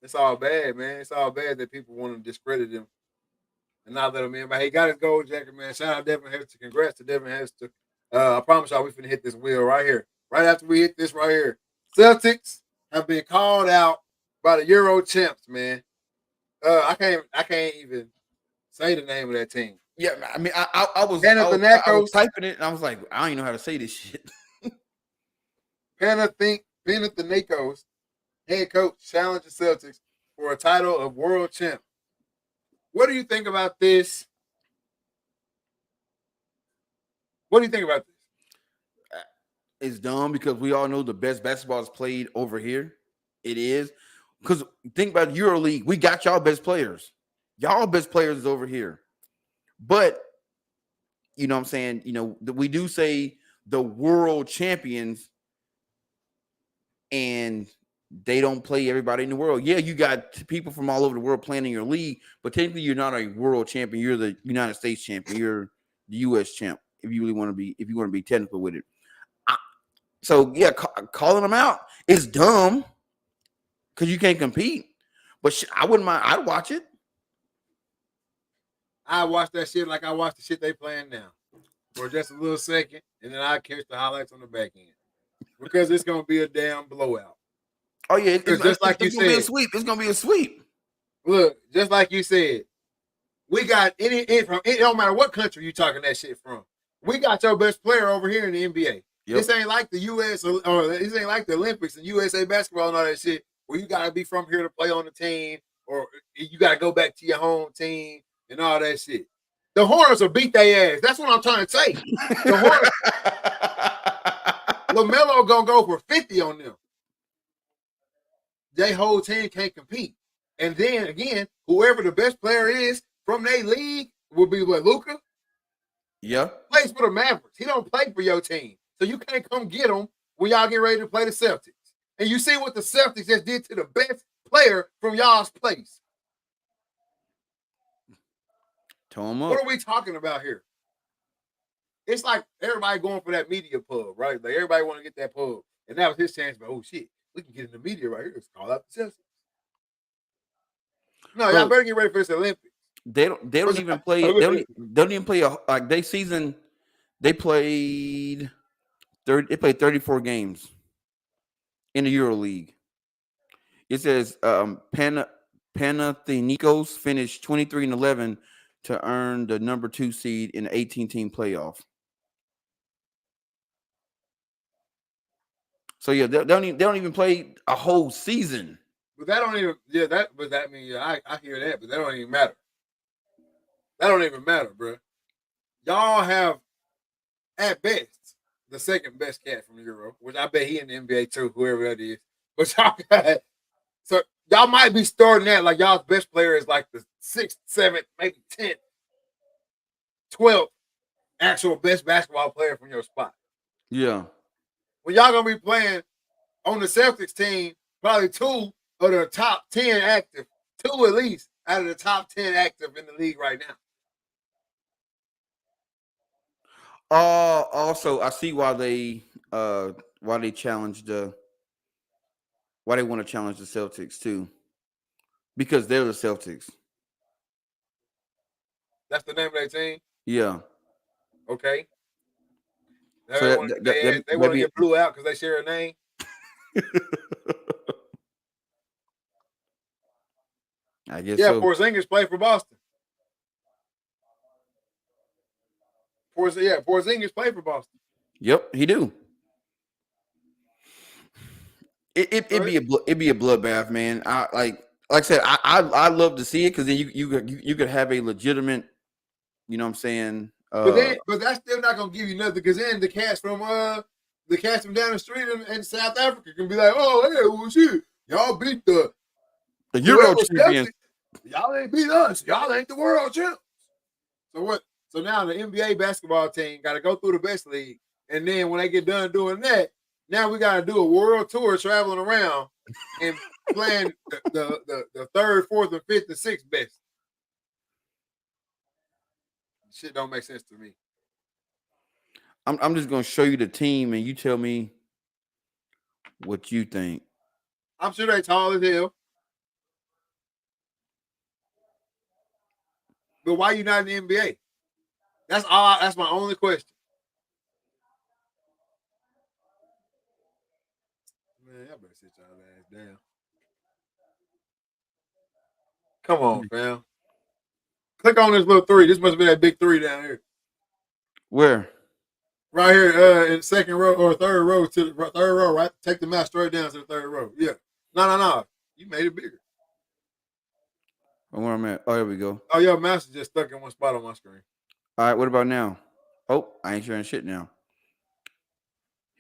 It's all bad, man. It's all bad that people want to discredit him and not let him in. But he got his gold jacket, man. Shout out Devin Hester. Congrats to Devin Hester. I promise y'all we finna hit this wheel right here. Right after we hit this right here. Celtics have been called out by the Euro champs, man. I can't even say the name of that team. Yeah, I mean, I was typing it and I was like, I don't even know how to say this shit. Panathinaikos head coach challenges Celtics for a title of world champ. What do you think about this? What do you think about this? It's dumb because we all know the best basketball is played over here. It is. Because think about EuroLeague. We got y'all best players. Y'all best players is over here. But, you know what I'm saying? You know, we do say the world champions and they don't play everybody in the world. Yeah, you got people from all over the world playing in your league, but technically you're not a world champion. You're the United States champion. You're the U.S. champ. If you really want to be, if you want to be technical with it. So yeah, calling them out is dumb because you can't compete. But I wouldn't mind. I'd watch it. I watch that shit like I watch the shit they playing now for just a little second, and then I catch the highlights on the back end because it's gonna be a damn blowout. Oh yeah, it's just like you said, be a sweep. It's gonna be a sweep. Look, just like you said, we got it don't matter what country you talking that shit from. We got your best player over here in the NBA. Yep. This ain't like the U.S. or this ain't like the Olympics and USA basketball and all that shit where you gotta be from here to play on the team or you gotta go back to your home team and all that shit. The Hornets will beat their ass. That's what I'm trying to say. The Hornets, LaMelo gonna go for 50 on them. Their whole team can't compete. And then again, whoever the best player is from their league will be what, Luka? Yeah. Plays for the Mavericks. He don't play for your team. So you can't come get him when y'all get ready to play the Celtics. And you see what the Celtics just did to the best player from y'all's place. Tell him up. What are we talking about here? It's like everybody going for that media pub, right? Like everybody want to get that pub. And that was his chance, but oh shit, we can get in the media right here. Let's call out the Celtics. No, y'all better get ready for this Olympics. They don't even play. They don't even play they season. They played 34 games in the EuroLeague. It says Panathinaikos finished 23-11 to earn the number 2 seed in the 18-team playoff. So yeah, they don't even play a whole season. But that don't even I hear that, but that don't even matter. That don't even matter, bro. Y'all have, at best, the second best cat from Euro, which I bet he in the NBA too, whoever that is. But y'all got, so y'all might be starting that like y'all's best player is like the 6th, 7th, maybe 10th, 12th actual best basketball player from your spot. Yeah. When y'all gonna be playing on the Celtics team, probably 2 of the top 10 active, 2 at least out of the top 10 active in the league right now. Also, I see why they challenged why they want to challenge the Celtics too, because they're the Celtics. That's the name of their team. Yeah. Okay. So They want to get blew out because they share a name. I guess Yeah, so. Porzingis played for Boston. Porzingis played for Boston. Yep, he do. It'd be a bloodbath, man. Like I said, I love to see it because then you could have a legitimate, you know what I'm saying. But that's still not gonna give you nothing because then the cats from down the street in South Africa can be like, oh hey, well shit, y'all beat the Euro champions. Y'all ain't beat us. Y'all ain't the world champs. So what? So now the NBA basketball team got to go through the best league, and then when they get done doing that, now we got to do a world tour traveling around and playing the 3rd, 4th, and 5th, and 6th best. Shit don't make sense to me. I'm just gonna show you the team, and you tell me what you think. I'm sure they tall as hell. But why you not in the NBA? That's all. That's my only question. Man, I better sit y'all ass down. Come on, fam. Click on this little 3. This must be that big 3 down here. Where? Right here, in the 2nd row or 3rd row to the 3rd row, right? Take the mouse straight down to the 3rd row. Yeah. No. You made it bigger. Where I'm at? Oh, here we go. Oh, your mouse is just stuck in one spot on my screen. All right, what about now? Oh, I ain't sharing shit now.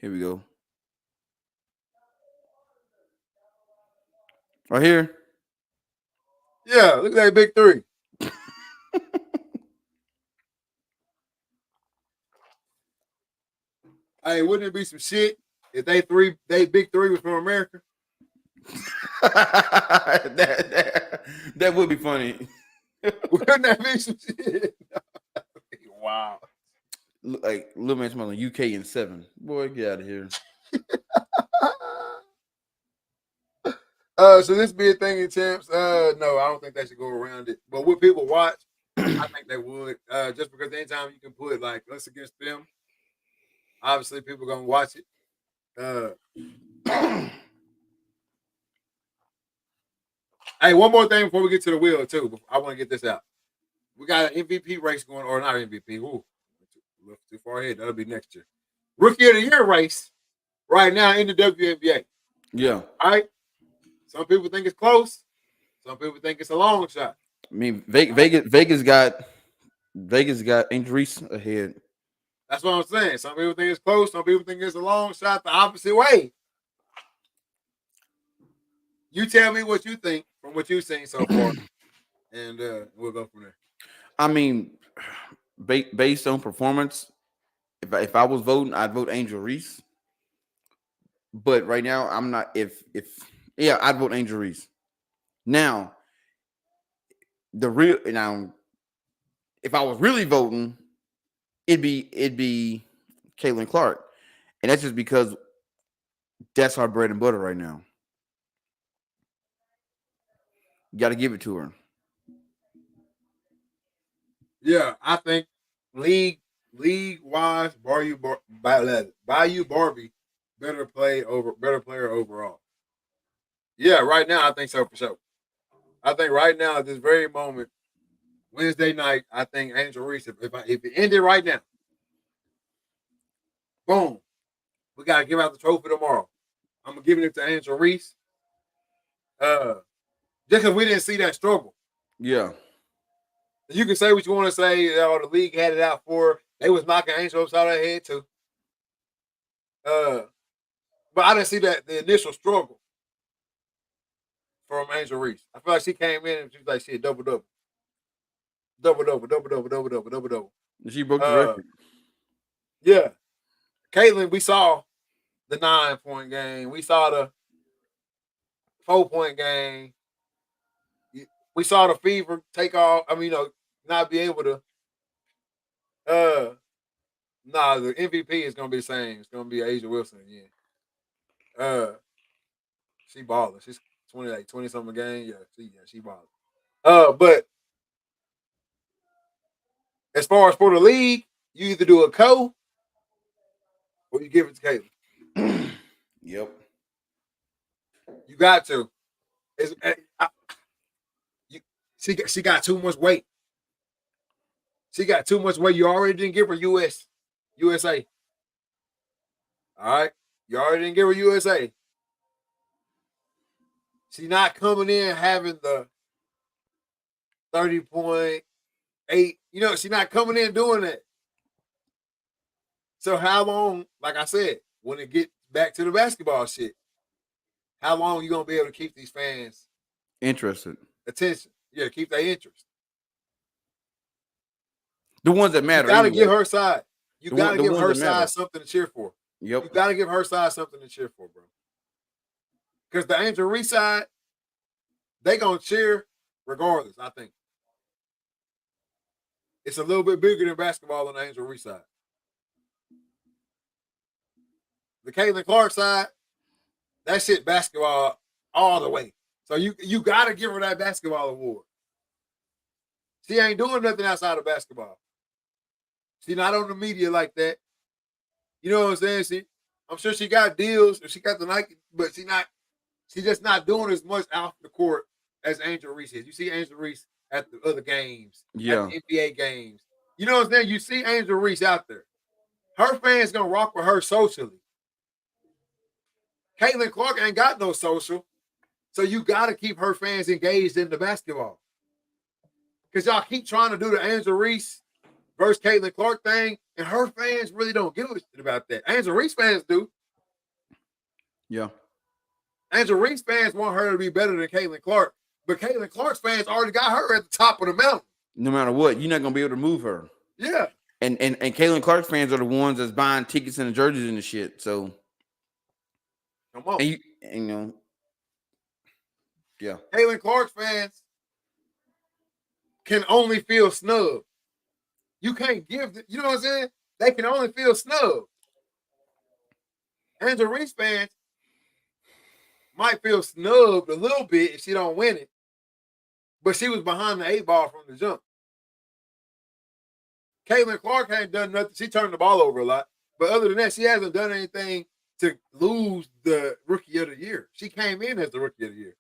Here we go. Right here. Yeah, look at that big 3. Hey, wouldn't it be some shit if they big 3 was from America? that would be funny. Wouldn't that be some shit? Wow. Like little man smelling UK in 7. Boy, get out of here. Should this be a thing in champs? No, I don't think they should go around it. But would people watch? I think they would. Just because anytime you can put like us against them, obviously people gonna watch it. Hey, one more thing before we get to the wheel too. I want to get this out. We got an MVP race going, or not MVP. Ooh, too far ahead. That'll be next year. Rookie of the Year race right now in the WNBA. Yeah. All right. Some people think it's close. Some people think it's a long shot. I mean, Vegas got injuries ahead. That's what I'm saying. Some people think it's close. Some people think it's a long shot the opposite way. You tell me what you think from what you've seen so far, and we'll go from there. I mean, based on performance, if I was voting, I'd vote Angel Reese. But right now, I'm not. I'd vote Angel Reese. Now, if I was really voting, it'd be Caitlin Clark, and that's just because that's our bread and butter right now. You got to give it to her. Yeah, I think league wise, Bayou Barbie better player overall. Yeah, right now I think so for sure. I think right now at this very moment, Wednesday night, I think Angel Reese. If it ended right now, boom, we gotta give out the trophy tomorrow. I'm giving it to Angel Reese. Just because we didn't see that struggle. Yeah. You can say what you want to say. The league had it out for. They was knocking Angel upside her head too. But I didn't see the initial struggle from Angel Reese. I feel like she came in and she was like, shit, double double. Double double, double double, double double, double double. She broke the record. Yeah. Caitlin, we saw the 9-point game. We saw the 4-point game. We saw the fever take off. I mean, not be able to. The MVP is gonna be the same. It's gonna be Asia Wilson again. She balling. She's 20 something game. Yeah, she balling. But as far as for the league, you either do a co or you give it to Caitlin. Yep. You got to. She got too much weight. She got too much weight. You already didn't give her USA. All right? You already didn't give her USA. She's not coming in having the 30.8. She's not coming in doing that. So how long, like I said, when it get back to the basketball shit, how long you going to be able to keep these fans interested? Attention. Yeah, keep their interest. The ones that matter. You got to give her side. You got to give her side something to cheer for. Yep. You got to give her side something to cheer for, bro. Because the Angel Reese side, they going to cheer regardless, I think. It's a little bit bigger than basketball on the Angel Reese side. The Caitlin Clark side, that shit basketball all the way. So you got to give her that basketball award. She ain't doing nothing outside of basketball. She's not on the media like that. You know what I'm saying? I'm sure she got deals and she got the Nike, but she's just not doing as much off the court as Angel Reese is. You see Angel Reese at the other games, at the NBA games. You know what I'm saying? You see Angel Reese out there. Her fans gonna rock with her socially. Caitlin Clark ain't got no social, so you got to keep her fans engaged in the basketball. Because y'all keep trying to do the Angel Reese versus Caitlin Clark thing, and her fans really don't give a shit about that. Angel Reese fans do. Yeah. Angel Reese fans want her to be better than Caitlin Clark, but Caitlin Clark's fans already got her at the top of the mountain. No matter what, you're not gonna be able to move her. Yeah. And Caitlin Clark's fans are the ones that's buying tickets and the jerseys and the shit. So come on. And yeah. Caitlin Clark's fans can only feel snubbed. You can't give you know what I'm saying? They can only feel snubbed. Angel Reese fans might feel snubbed a little bit if she don't win it, but she was behind the 8 ball from the jump. Caitlin Clark ain't done nothing. She turned the ball over a lot, but other than that, she hasn't done anything to lose the Rookie of the Year. She came in as the Rookie of the Year.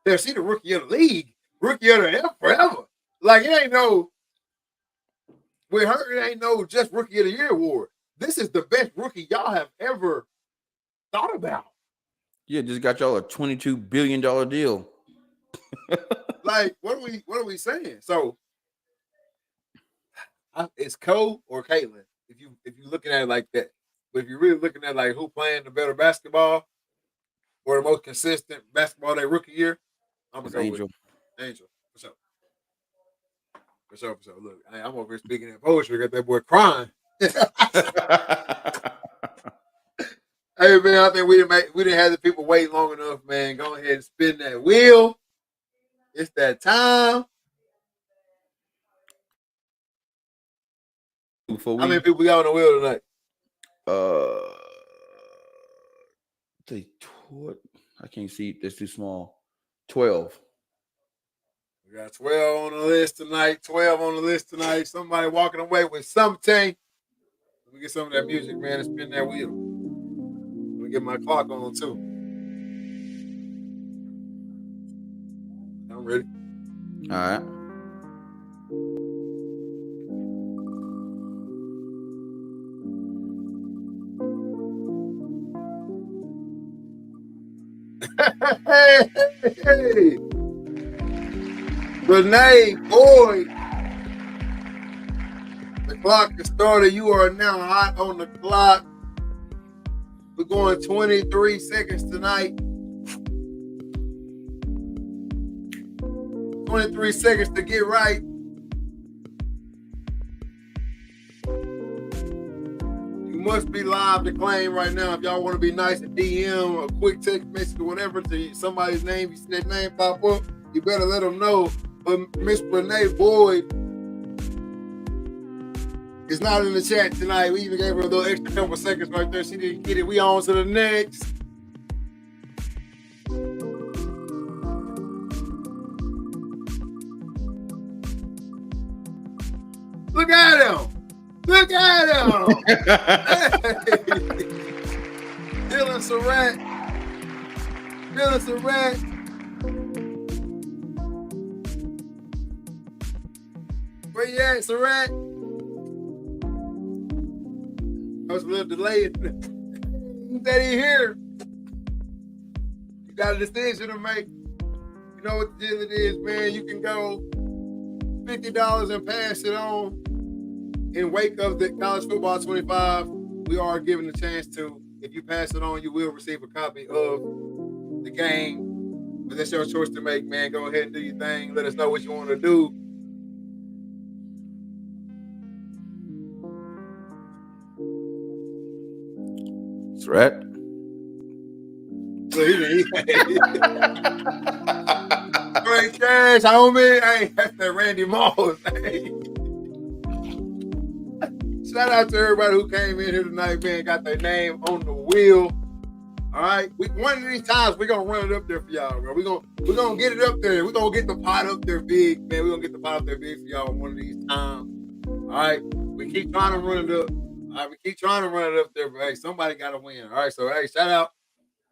Yeah, she the Rookie of the League, Rookie of the forever. Like it ain't no. With her, it ain't no just Rookie of the Year award. This is the best rookie y'all have ever thought about. Yeah, just got y'all a $22 billion deal. Like, what are we saying? So, it's Cole or Caitlin. If you're looking at it like that, but if you're really looking at like who playing the better basketball or the most consistent basketball that rookie year, I'm gonna go Angel. With Angel. For sure. Look, I'm over here speaking in poetry. Got that boy crying. Hey man, I think we didn't have the people wait long enough, man. Go ahead and spin that wheel. It's that time. How many people we got on the wheel tonight? I can't see. That's too small. 12. We got 12 on the list tonight. 12 on the list tonight. Somebody walking away with something. Let me get some of that music, man, and spin that wheel. Let me get my clock on too. I'm ready. All right. Hey. Renee Boyd. The clock has started. You are now hot on the clock. We're going 23 seconds tonight. 23 seconds to get right. You must be live to claim right now. If y'all want to be nice and DM a quick text message or whatever to somebody's name, you see that name pop up, you better let them know. But Miss Renee Boyd is not in the chat tonight. We even gave her a little extra couple seconds right there. She didn't get it. We on to the next. Look at him. Look at him. Dylan Surratt. Dylan Surratt. Where you at, Surratt? I was a little delayed. That he here. You got a decision to make. You know what the deal it is, man. You can go $50 and pass it on in wake of the College Football 25. We are giving a chance to, if you pass it on, you will receive a copy of the game. But that's your choice to make, man. Go ahead and do your thing. Let us know what you want to do. Right. Great cash, homie. Hey, that's that Randy Moss. Hey. Shout out to everybody who came in here tonight, man. Got their name on the wheel. All right. One of these times we're gonna run it up there for y'all, bro. We're gonna get it up there. We're gonna get the pot up there big, man. We're gonna get the pot up there big for y'all one of these times. All right. We keep trying to run it up. All right, we keep trying to run it up there, but hey, somebody got to win. All right, so hey, shout out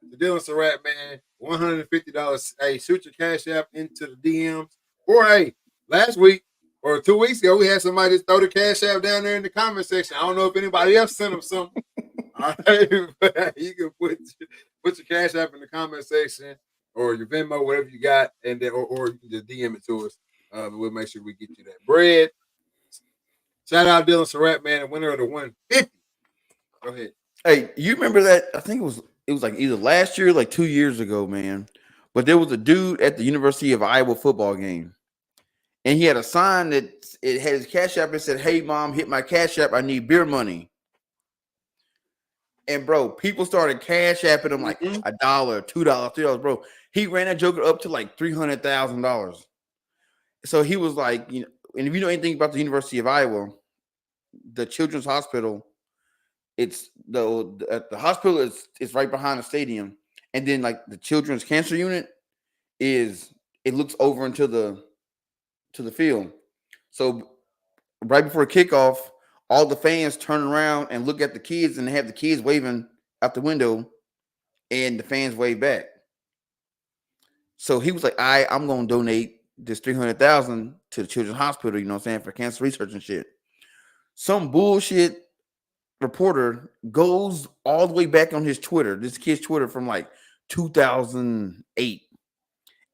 to Dylan Surratt, man. $150. Hey, shoot your cash app into the DMs. Or hey, last week or 2 weeks ago, we had somebody just throw the cash app down there in the comment section. I don't know if anybody else sent them something. All right, but you can put your cash app in the comment section or your Venmo, whatever you got, and then or you can just DM it to us. We'll make sure we get you that bread. Shout out Dylan Surratt, man, the winner of the 150. Go ahead. Hey, you remember that? I think it was like either last year or like 2 years ago, man. But there was a dude at the University of Iowa football game. And he had a sign that it had his cash app and said, "Hey mom, hit my cash app. I need beer money." And bro, people started cash apping him like $1, $2, $3, bro. He ran that joker up to like $300,000. So he was like, you know, and if you know anything about the University of Iowa, the Children's Hospital, it's the hospital is right behind the stadium, and then like the Children's Cancer Unit it looks over into the field. So right before kickoff, all the fans turn around and look at the kids, and they have the kids waving out the window, and the fans wave back. So he was like, I'm gonna donate this $300,000 to the Children's Hospital, you know what I'm saying, for cancer research and shit. Some bullshit reporter goes all the way back on his Twitter, this kid's Twitter from like 2008,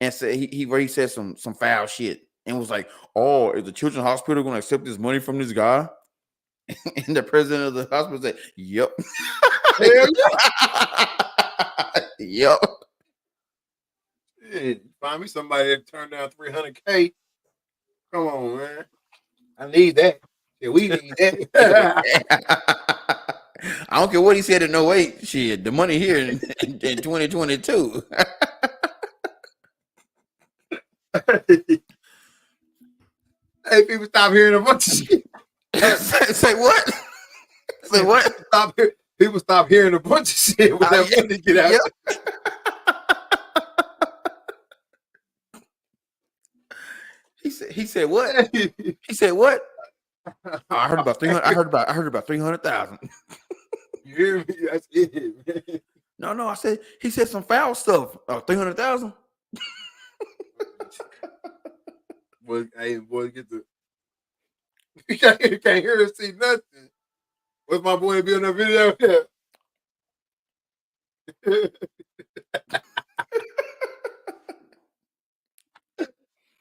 and said he said some foul shit and was like, "Oh, is the Children's Hospital going to accept this money from this guy?" And the president of the hospital said, "Yep." Yep. Find me somebody that turned down $300K. Come on, man. I need that. Yeah, we need that. I don't care what he said in 08. Shit, the money here in 2022. Hey, people, stop hearing a bunch of shit. Say what? Say what? People stop hearing a bunch of shit when that money get out. Yep. He said what? He said what? Oh, I heard about 300. I heard about 300,000. You hear me? That's it, man. No. He said some foul stuff. 300,000. Boy, get the. You can't hear or see nothing. What's my boy be on that video?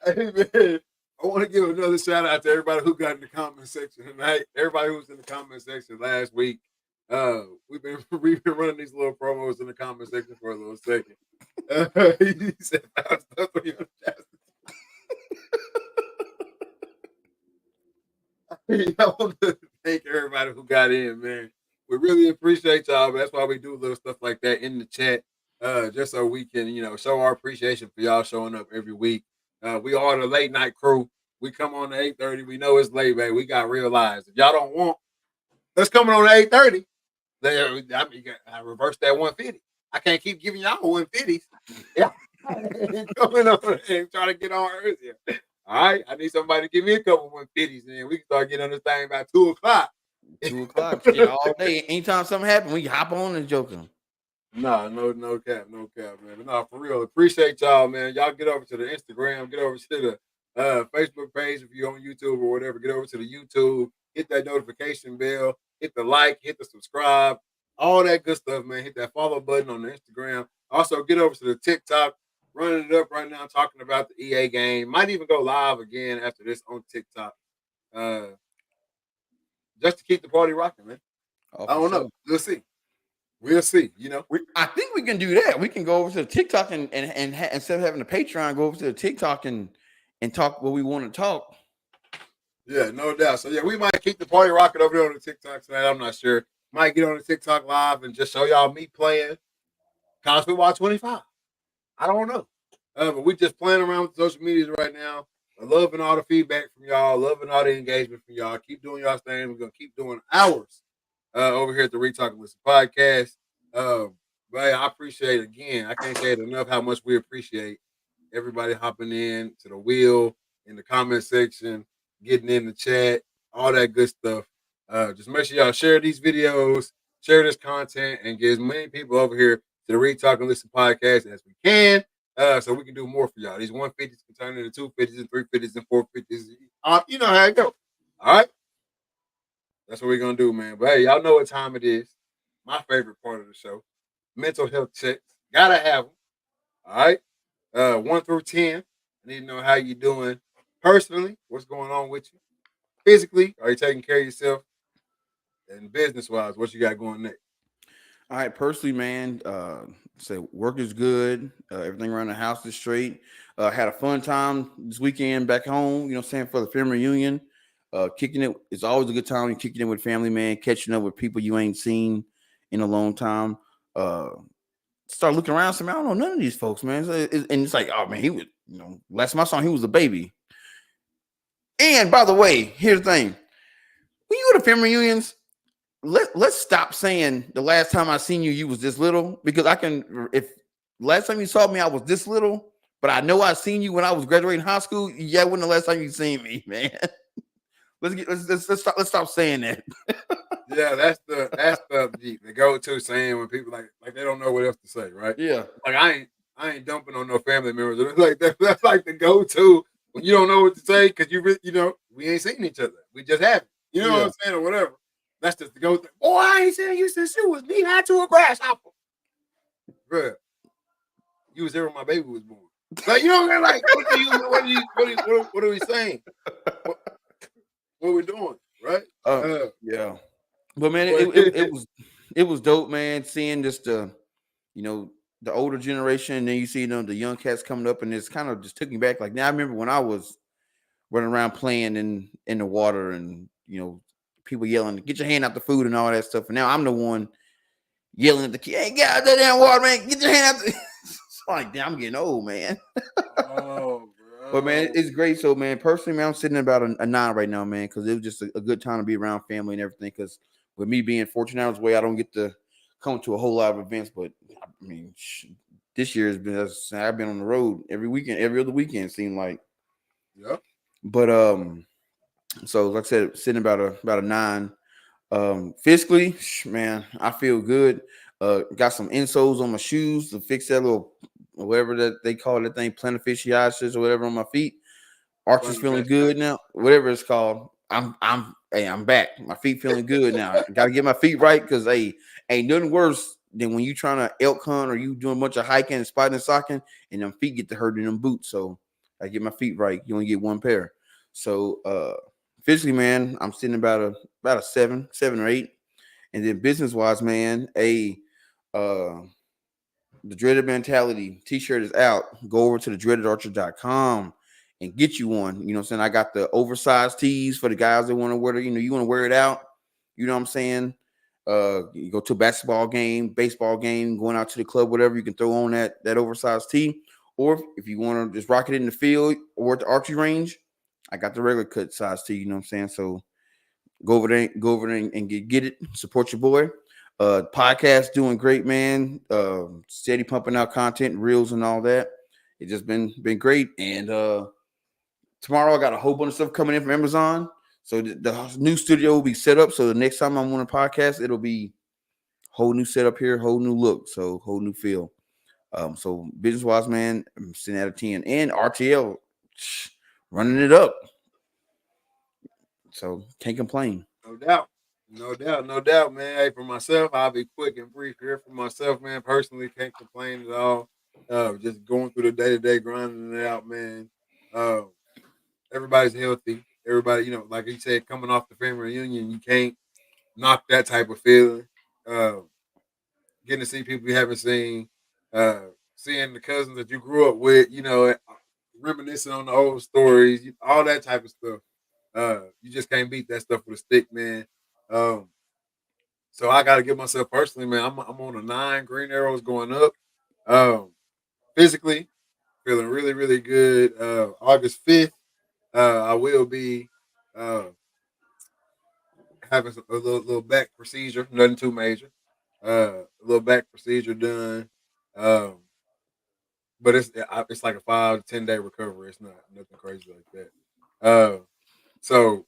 Hey man, I want to give another shout out to everybody who got in the comment section tonight. Everybody who was in the comment section last week. We've been running these little promos in the comment section for a little second. He said, "That's what you I want to thank everybody who got in, man. We really appreciate y'all. That's why we do little stuff like that in the chat, just so we can, show our appreciation for y'all showing up every week. We are the late night crew. We come on at 8:30. We know it's late, man. We got real lives. If y'all don't want, let's come on at 8:30. I reversed that 150. I can't keep giving y'all 150s. Yeah. Coming on and trying to get on earlier. All right. I need somebody to give me a couple 150s and then we can start getting on this thing by 2:00. 2:00, shit, all day. Anytime something happens, we hop on and joking. No cap, man. But no, for real. Appreciate y'all, man. Y'all get over to the Instagram, get over to the Facebook page if you're on YouTube or whatever. Get over to the YouTube, hit that notification bell, hit the like, hit the subscribe, all that good stuff, man. Hit that follow button on the Instagram. Also, get over to the TikTok, running it up right now, talking about the EA game. Might even go live again after this on TikTok. Just to keep the party rocking, man. Oh, I don't know. We'll see. We'll see. I think we can do that. We can go over to the TikTok and instead of having the Patreon, go over to the TikTok and talk what we want to talk. Yeah, no doubt. So yeah, we might keep the party rocking over there on the TikTok tonight. I'm not sure. Might get on the TikTok live and just show y'all me playing College Football 25. I don't know. But we just playing around with social medias right now. Loving all the feedback from y'all. Loving all the engagement from y'all. Keep doing y'all's thing. We're gonna keep doing ours over here at the Retalk and Listen podcast. But I appreciate again. I can't say it enough how much we appreciate everybody hopping in to the wheel in the comment section, getting in the chat, all that good stuff. Just make sure y'all share these videos, share this content, and get as many people over here to the Retalk and Listen podcast as we can. So we can do more for y'all. These 150s can turn into 250s and 350s and 450s. You know how it goes. All right. That's what we're gonna do, man. But hey, y'all know what time it is. My favorite part of the show. Mental health checks. Gotta have them. All right. 1 through 10. I need to know how you doing personally. What's going on with you? Physically, are you taking care of yourself? And business-wise, what you got going next? All right, personally, man, work is good. Everything around the house is straight. Had a fun time this weekend back home, for the family reunion. Kicking it, it's always a good time. You're kicking it with family, man, catching up with people you ain't seen in a long time. Start looking around, I don't know none of these folks, man. And it's like, oh man, he was, last time I saw him, he was a baby. And by the way, here's the thing: when you go to family reunions, let's stop saying the last time I seen you, you was this little, because if last time you saw me, I was this little, but I know I seen you when I was graduating high school. Yeah, when the last time you seen me, man. Let's stop saying that. Yeah, that's the go-to saying when people like they don't know what else to say, right? Yeah. Like I ain't dumping on no family members. It's like that's like the go-to when you don't know what to say because we ain't seen each other. We just haven't. You know what I'm saying, or whatever. That's just the go-to. Boy, I ain't seen you since you was knee high to a grasshopper. Bruh, you was there when my baby was born. Like, like what are we saying? What we doing, right? Yeah. But man, it was dope, man. Seeing just the older generation, and then you see the young cats coming up, and it's kind of just took me back. Like now, I remember when I was running around playing in the water, and people yelling, "Get your hand out the food" and all that stuff. And now I'm the one yelling at the kid, "Hey, get out that damn water, man! Get your hand out!" It's like, damn, I'm getting old, man. Oh, bro. But man, it's great. So man, personally, man, I'm sitting at about a 9 right now, man, because it was just a good time to be around family and everything. Because with me being 14 hours away, I don't get to come to a whole lot of events. But I mean, this year has been, I've been on the road every weekend, every other weekend, seemed like. Yeah. But so like I said, sitting about a 9. Physically, man, I feel good. Got some insoles on my shoes to fix that little whatever that they call that thing, plantar fasciitis or whatever on my feet. Archer's feeling good now, whatever it's called. I'm back. My feet feeling good now. Got to get my feet right because ain't nothing worse than when you trying to elk hunt or you doing a bunch of hiking and spotting and socking and them feet get to hurt in them boots. So I get my feet right. You only get one pair. So physically, man, I'm sitting about a 7 or 8. And then business wise, man, uh the dreaded mentality t-shirt is out. Go over to the dreadedarcher.com and get you one. You know what I'm saying? I got the oversized tees for the guys that want to wear it. You know, you want to wear it out. You know what I'm saying? You go to a basketball game, baseball game, going out to the club, whatever, you can throw on that oversized tee. Or if you want to just rock it in the field or at the archery range, I got the regular cut size tee, you know what I'm saying? So go over there and get it. Support your boy. Podcast doing great, man. Steady pumping out content, reels and all that. It's just been great. And tomorrow I got a whole bunch of stuff coming in from Amazon. So the new studio will be set up. So the next time I'm on a podcast, it'll be whole new setup here, whole new look, so whole new feel. So business wise, man, I'm sitting at a 10. And RTL running it up. So can't complain. No doubt. No doubt, no doubt, man. Hey, for myself, I'll be quick and brief here. For myself, man, personally, can't complain at all. Just going through the day to day, grinding it out, man. Uh, Everybody's healthy. Everybody, like you said, coming off the family reunion, you can't knock that type of feeling. Uh, Getting to see people you haven't seen, uh, seeing the cousins that you grew up with, reminiscing on the old stories, all that type of stuff. You just can't beat that stuff with a stick, man. Um, so I got to give myself personally, man. I'm on a 9 green arrows going up. Um, Physically feeling really really good. August 5th, I will be uh, having a little back procedure, nothing too major. A little back procedure done. Um, but it's like a 5 to 10 day recovery. It's not nothing crazy like that. So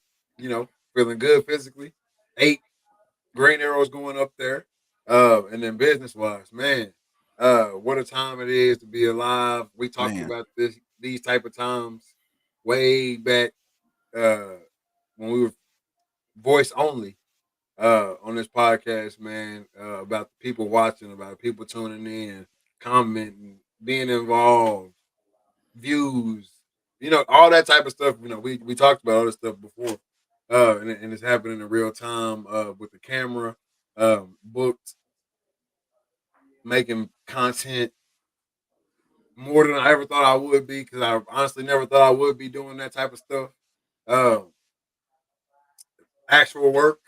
feeling good physically. 8 green arrows going up there. And then business wise, man, what a time it is to be alive. We talked Man, about these type of times way back uh, when we were voice only on this podcast, man, about the people watching, about people tuning in, commenting, being involved, views, all that type of stuff. We talked about all this stuff before, and it's happening in real time with the camera, booked, making content more than I ever thought I would be because I honestly never thought I would be doing that type of stuff. Um, Actual work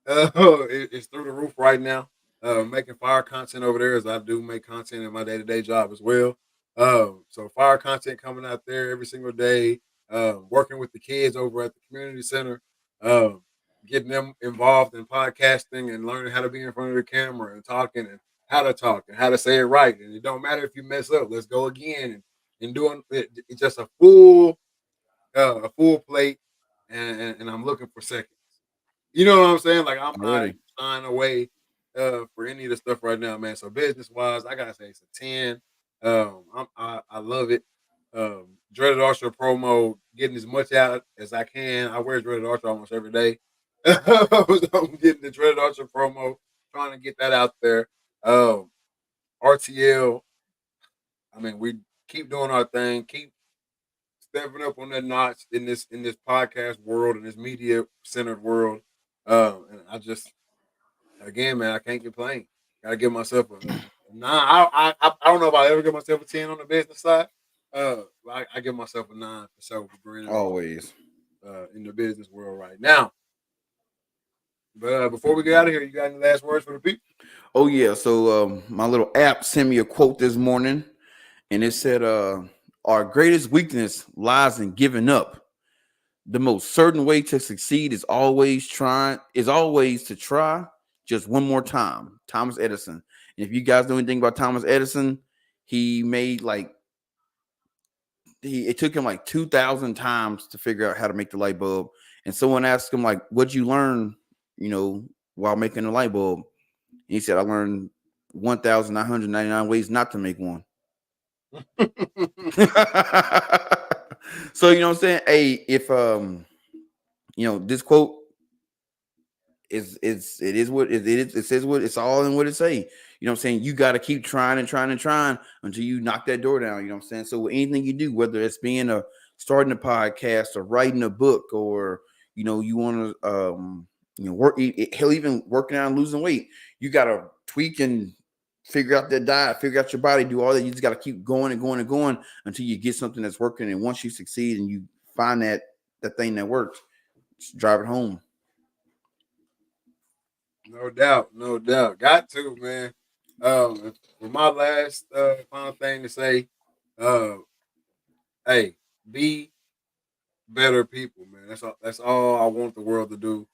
it's through the roof right now. Making fire content over there as I do make content in my day to day job as well. So fire content coming out there every single day. Working with the kids over at the community center. Um, Getting them involved in podcasting and learning how to be in front of the camera and talking and how to talk and how to say it right. And it don't matter if you mess up. Let's go again and doing it. It's just a full plate, and I'm looking for seconds. You know what I'm saying? Like I'm not already. shying away for any of the stuff right now, man. So business wise, I gotta say it's a 10. I love it. Dreaded Archer promo, getting as much out as I can. I wear Dreaded Archer almost every day. So I'm getting the Dreaded Archer promo, trying to get that out there. RTL. I mean, we keep doing our thing, keep stepping up on that notch in this podcast world, in this media centered world. And I just again, man, I can't complain. Gotta give myself a 9. I don't know if I ever give myself a 10 on the business side. I give myself a 9 for sure for being involved Always. in the business world right now. But before we get out of here, you got any last words for the people? Oh yeah. So my little app sent me a quote this morning, and it said, "Our greatest weakness lies in giving up. The most certain way to succeed is always to try just one more time." Thomas Edison. And if you guys know anything about Thomas Edison, he made like it took him like 2,000 times to figure out how to make the light bulb. And someone asked him, like, what'd you learn, while making the light bulb? And he said, I learned 1,999 ways not to make one. So you know what I'm saying? Hey, if this quote it is what it is. It says what it's all in what it say. You know what I'm saying? You got to keep trying and trying and trying until you knock that door down. You know what I'm saying? So with anything you do, whether it's being starting a podcast or writing a book, or you want to Hell, even working out and losing weight. You gotta tweak and figure out that diet, figure out your body, do all that. You just gotta keep going and going and going until you get something that's working. And once you succeed and you find that thing that works, just drive it home. No doubt. Got to, man. For my last final thing to say, hey, be better people, man. That's all I want the world to do.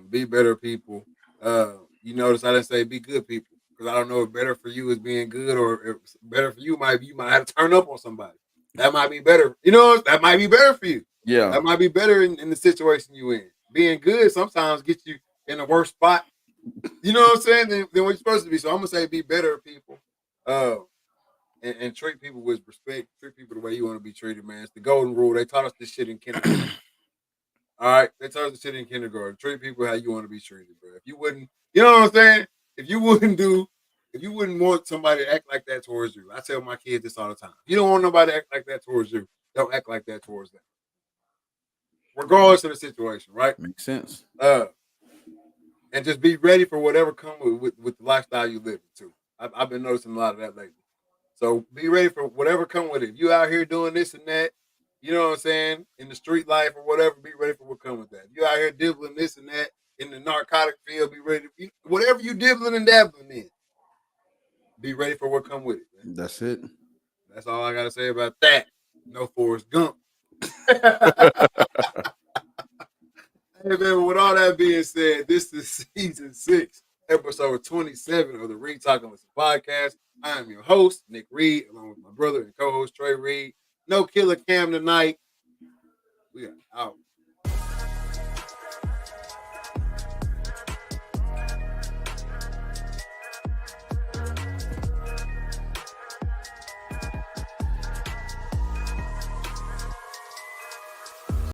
Be better people. You notice I didn't say be good people because I don't know if better for you is being good or if better for you might be you might have to turn up on somebody. That might be better. That might be better for you. Yeah, That might be better in the situation you in. Being good sometimes gets you in a worse spot. You know what I'm saying? Than what you're supposed to be. So I'm gonna say be better people. And treat people with respect. Treat people the way you want to be treated, man. It's the golden rule. They taught us this shit in kindergarten. All right, they taught us this shit in kindergarten. Treat people how you want to be treated, bro. If you wouldn't, you know what I'm saying? If you wouldn't want somebody to act like that towards you, I tell my kids this all the time. If you don't want nobody to act like that towards you, don't act like that towards them. Regardless of the situation, right? makes sense. And just be ready for whatever comes with the lifestyle you live too. I've been noticing a lot of that lately. So be ready for whatever come with it. If you out here doing this and that, you know what I'm saying, in the street life or whatever, be ready for what comes with that. If you out here dibbling this and that in the narcotic field, be ready to whatever you dibbling and dabbling in. Be ready for what come with it, man. That's it. That's all I gotta say about that. No Forrest Gump. Hey man, with all that being said, this is season 6, episode 27 of the Reed Talking with the podcast. I am your host, Nick Reed, along with my brother and co-host Trey Reed. No killer cam tonight. We are out.